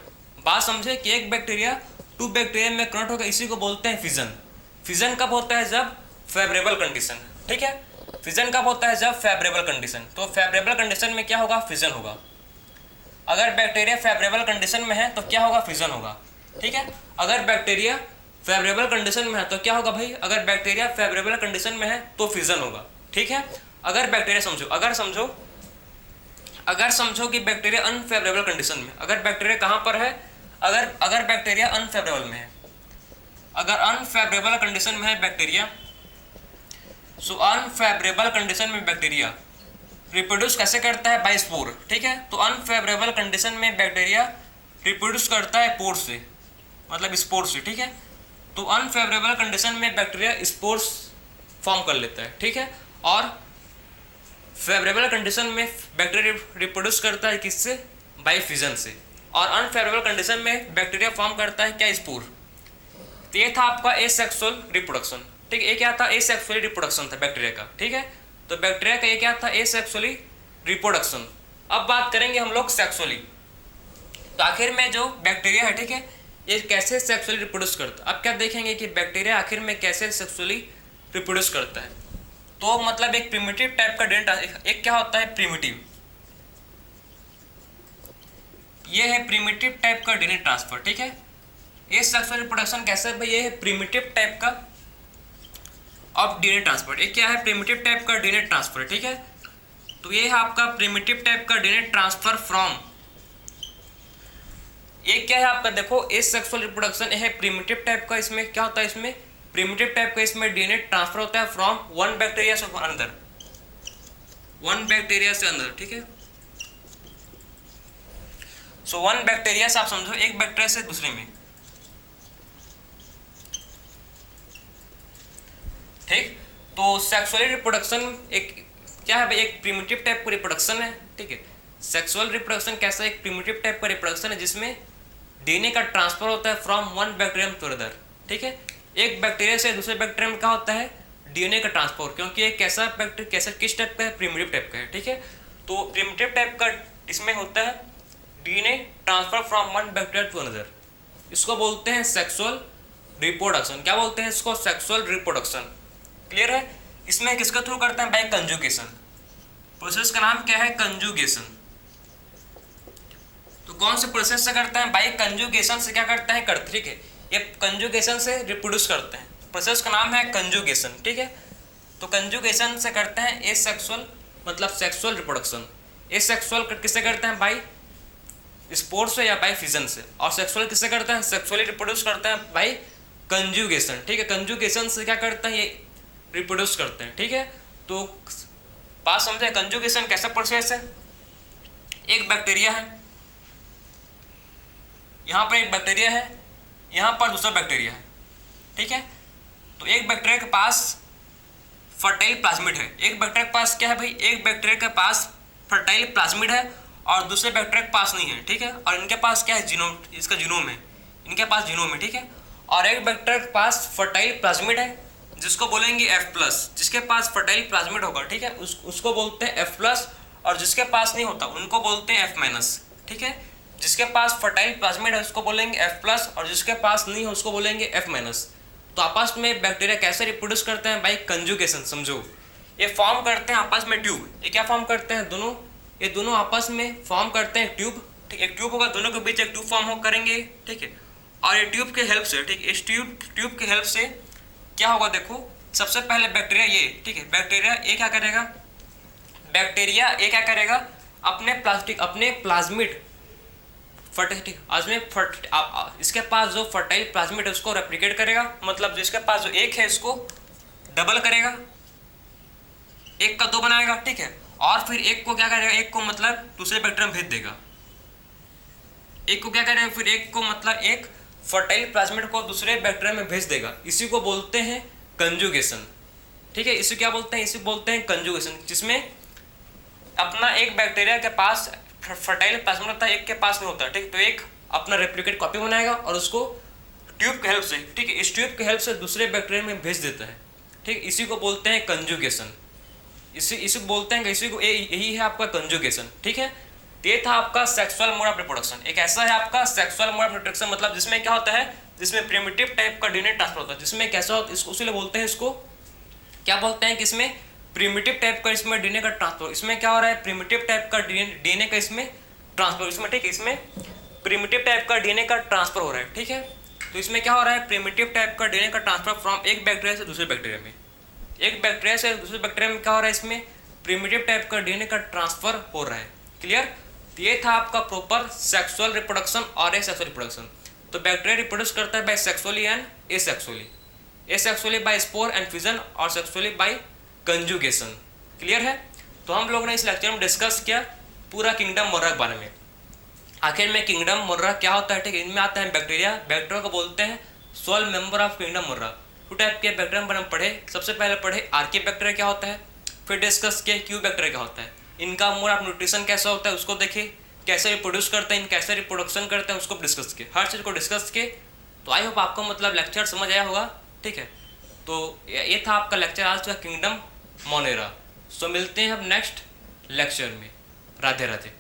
बात समझे कि एक बैक्टीरिया टू बैक्टीरिया में कन्वर्ट हो गया, इसी को बोलते हैं फिजन। फिजन कब होता है, जब फेवरेबल कंडीशन, ठीक है। फिजन कब होता है, जब फेवरेबल कंडीशन। तो फेवरेबल कंडीशन में क्या होगा, फिजन होगा। अगर बैक्टीरिया फेवरेबल कंडीशन में है तो क्या होगा, फिजन होगा। ठीक है, अगर बैक्टीरिया फेवरेबल कंडीशन में है तो क्या होगा भाई, अगर बैक्टीरिया फेवरेबल कंडीशन में है तो फिजन होगा। ठीक है, अगर बैक्टीरिया समझो, अगर समझो कि बैक्टीरिया अनफेवरेबल कंडीशन में, अगर बैक्टीरिया कहाँ पर है, अगर बैक्टीरिया अनफेवरेबल में है, अगर अनफेवरेबल कंडीशन में है बैक्टीरिया, सो अनफेवरेबल कंडीशन में बैक्टीरिया रिप्रोड्यूस कैसे करता है, बाय स्पोर। ठीक है, तो अनफेवरेबल कंडीशन में बैक्टीरिया रिप्रोड्यूस करता है पोर से, मतलब स्पोर से। ठीक है, तो अनफेवरेबल कंडीशन में बैक्टीरिया स्पोर्स फॉर्म कर लेता है। ठीक है, और फेवरेबल कंडीशन में बैक्टीरिया रिप्रोड्यूस करता है किससे, बाय फिजन से। और अनफेवरेबल कंडीशन में बैक्टीरिया फॉर्म करता है क्या, स्पोर। तो ये था आपका एसेक्सुअल रिप्रोडक्शन। ठीक है, ये क्या था, एसेक्सुअली रिप्रोडक्शन था बैक्टीरिया का। ठीक है, तो बैक्टीरिया का ये क्या था, एसेक्सुअली रिप्रोडक्शन। अब बात करेंगे हम लोग सेक्सुअली। तो आखिर में जो बैक्टीरिया है, ठीक है, ये कैसे सेक्सुअली रिप्रोड्यूस करता है। अब क्या देखेंगे कि बैक्टीरिया आखिर में कैसे सेक्सुअली रिप्रोड्यूस करता है। तो मतलब एक प्रिमिटिव टाइप का डीएनए, एक क्या होता है, प्रिमिटिव, ये है प्रिमिटिव टाइप का डीएनए ट्रांसफर। ठीक है, ये सेक्सुअल रिप्रोडक्शन कैसे भाई, ये है प्रिमिटिव टाइप का ऑफ डीएनए ट्रांसफर। ये क्या है, प्रिमिटिव टाइप का डीएनए ट्रांसफर। ठीक है, तो ये है आपका प्रिमिटिव टाइप का डीएनए ट्रांसफर फ्रॉम, ये क्या है आपका, देखो एसेक्सुअल रिप्रोडक्शन है प्रिमिटिव टाइप का। इसमें क्या होता है, इसमें प्रिमिटिव टाइप का इसमें डीएनए ट्रांसफर होता है फ्रॉम वन बैक्टीरिया से अंदर, वन बैक्टीरिया से अंदर। ठीक है, सो वन बैक्टीरिया से आप समझो एक बैक्टीरिया से दूसरे में। ठीक, तो सेक्सुअल रिप्रोडक्शन एक क्या है भाई, एक प्रिमिटिव टाइप का रिप्रोडक्शन है। ठीक है, सेक्सुअल रिप्रोडक्शन कैसा, एक प्रिमिटिव टाइप का रिप्रोडक्शन है जिसमें डीएनए का ट्रांसफर होता है from one bacterium to other. ठीक है, एक बैक्टीरिया से दूसरे बैक्टीरिया में क्या होता है, डीएनए का ट्रांसफर, क्योंकि एक कैसा बैक्टीरिया कैसा किस टाइप का है, प्रिमिटिव टाइप का है। ठीक है, तो प्रिमिटिव टाइप का इसमें होता है DNA transfer from one bacteria to another, इसको बोलते हैं सेक्सुअल रिप्रोडक्शन। क्या बोलते हैं इसको, सेक्सुअल रिप्रोडक्शन। क्लियर है, इसमें किसके थ्रू करते हैं, बाय कंजुगेशन। प्रोसेस का नाम क्या है, कंजुगेशन। तो कौन से प्रोसेस से करते हैं, बाय कंजुगेशन से क्या करते हैं, करते। ठीक है, ये कंजुगेशन से रिप्रोड्यूस करते हैं, प्रोसेस का नाम है कंजुगेशन। ठीक है, तो कंजुगेशन से करते हैं एसेक्सुअल, मतलब सेक्सुअल रिप्रोडक्शन। एसेक्सुअल किससे करते हैं, बाय स्पोर से या बाय फिजन से। और सेक्सुअल किससे करते हैं, सेक्सुअली रिप्रोड्यूस करते हैं बाय कंजुगेशन। ठीक है, कंजुगेशन से क्या करते हैं, ये रिप्रोड्यूस करते हैं। ठीक है, तो बात समझे, कंजुगेशन कैसा प्रोसेस है, एक बैक्टीरिया है, यहाँ पर एक बैक्टीरिया है, यहाँ पर दूसरा बैक्टीरिया है। ठीक है, तो एक बैक्टीरिया के पास फर्टाइल प्लाज्मिड है, एक बैक्टीरिया के पास क्या है भाई, एक बैक्टीरिया के पास फर्टाइल प्लाज्मिड है और दूसरे बैक्टीरिया के पास नहीं है। ठीक है, और इनके पास क्या है, जीनोम, इसका जीनोम है, इनके पास जीनोम है। ठीक है, और एक बैक्टीरिया के पास फर्टाइल प्लाज्मिड है जिसको बोलेंगे F+, जिसके पास फर्टाइल प्लाज्मिड होगा। ठीक है, उसको बोलते हैं F+, और जिसके पास नहीं होता उनको बोलते हैं F-। ठीक है, जिसके पास फर्टाइल प्लाज्मिड है उसको बोलेंगे F+, और जिसके पास नहीं है उसको बोलेंगे F-। तो आपस में बैक्टीरिया कैसे रिप्रोड्यूस करते हैं, बाय कंजुगेशन। समझो, ये फॉर्म करते हैं आपस में ट्यूब। ये क्या फॉर्म करते हैं, दोनों, ये दोनों आपस में फॉर्म करते हैं ट्यूब। ठीक, एक ट्यूब होगा, दोनों के बीच एक ट्यूब फॉर्म करेंगे। ठीक है, और ये ट्यूब के हेल्प से, ठीक, इस ट्यूब के हेल्प से क्या होगा, देखो सबसे पहले बैक्टीरिया ये, ठीक है, बैक्टीरिया ये क्या करेगा, बैक्टीरिया ये क्या करेगा, अपने प्लाज्मिड इसके पास जो फर्टाइल प्लाज्मिड है उसको रेप्लिकेट करेगा, मतलब जिसके पास जो एक है इसको डबल करेगा, एक का दो बनाएगा। ठीक है, और फिर एक को क्या करेगा, एक को मतलब दूसरे बैक्टीरिया में भेज देगा, एक को क्या करेगा, फिर एक को मतलब एक फर्टाइल प्लाज्मिड को दूसरे बैक्टीरिया में भेज देगा। इसी को बोलते हैं कंजुगेशन। ठीक है, इसी क्या बोलते हैं, इसी बोलते हैं कंजुगेशन, जिसमें अपना एक बैक्टीरिया के पास फर्टाइल प्लाज्मिड होता है, एक के पास नहीं होता। ठीक, तो एक अपना रेप्लिकेट कॉपी बनाएगा और उसको ट्यूब के हेल्प से, ठीक है, इस ट्यूब के हेल्प से दूसरे बैक्टीरिया में भेज देता है। ठीक, इसी को बोलते हैं कंजुगेशन। इसी को बोलते हैं, इसी को यही है आपका कंजुगेशन। ठीक है, ये था आपका सेक्सुअल मोड ऑफ रिप्रोडक्शन। एक ऐसा है आपका सेक्सुअल मोड ऑफ रिप्रोडक्शन, मतलब जिसमें क्या होता है, जिसमें प्रिमिटिव टाइप का डीएनए ट्रांसफर होता है, जिसमें कैसा होता है, इसको उसीलिए बोलते हैं, इसको क्या बोलते हैं कि इसमें प्रिमिटिव टाइप का इसमें डीएनए का ट्रांसफर, इसमें क्या हो रहा है, प्रिमिटिव टाइप का डीएनए का इसमें ट्रांसफर इसमें, ठीक है, इसमें प्रिमिटिव टाइप का डीएनए का ट्रांसफर हो रहा है, ठीक है। तो इसमें क्या हो रहा है, प्रिमिटिव टाइप का डीएनए का ट्रांसफर फ्रॉम एक बैक्टीरिया से दूसरे बैक्टीरिया में, एक बैक्टीरिया से दूसरे बैक्टीरिया में क्या हो रहा है, इसमें प्रिमिटिव टाइप का डीएनए का ट्रांसफर हो रहा है। क्लियर। ये था आपका प्रॉपर सेक्सुअल रिप्रोडक्शन और एसेक्सुअल रिप्रोडक्शन। तो बैक्टीरिया रिप्रोड्यूस करता है by sexually and asexually, asexually by spore and fusion और सेक्सुअली बाय कंजुगेशन। क्लियर है। तो हम लोगों ने इस लेक्चर में डिस्कस किया पूरा किंगडम मोर्रा के बारे में। आखिर में किंगडम मोर्रा क्या होता है, ठीक है, इनमें आता है बैक्टीरिया, बैक्टीरिया को बोलते हैं sole member of kingdom Monera. Two type के बैक्टीरिया पर हम पढ़े, सबसे पहले पढ़े आर्की बैक्टीरिया क्या होता है, फिर डिस्कस किए क्यू बैक्टीरिया क्या होता है, इनका मोड ऑफ न्यूट्रिशन कैसा होता है उसको देखे, कैसे रिप्रोड्यूस करते हैं, कैसे रिप्रोडक्शन करते हैं उसको डिस्कस किए, हर चीज़ को डिस्कस किए। तो आई होप आपको मतलब लेक्चर समझ आया होगा, ठीक है। तो ये था आपका लेक्चर आज का किंगडम मोनेरा। सो मिलते हैं अब नेक्स्ट लेक्चर में। राधे राधे।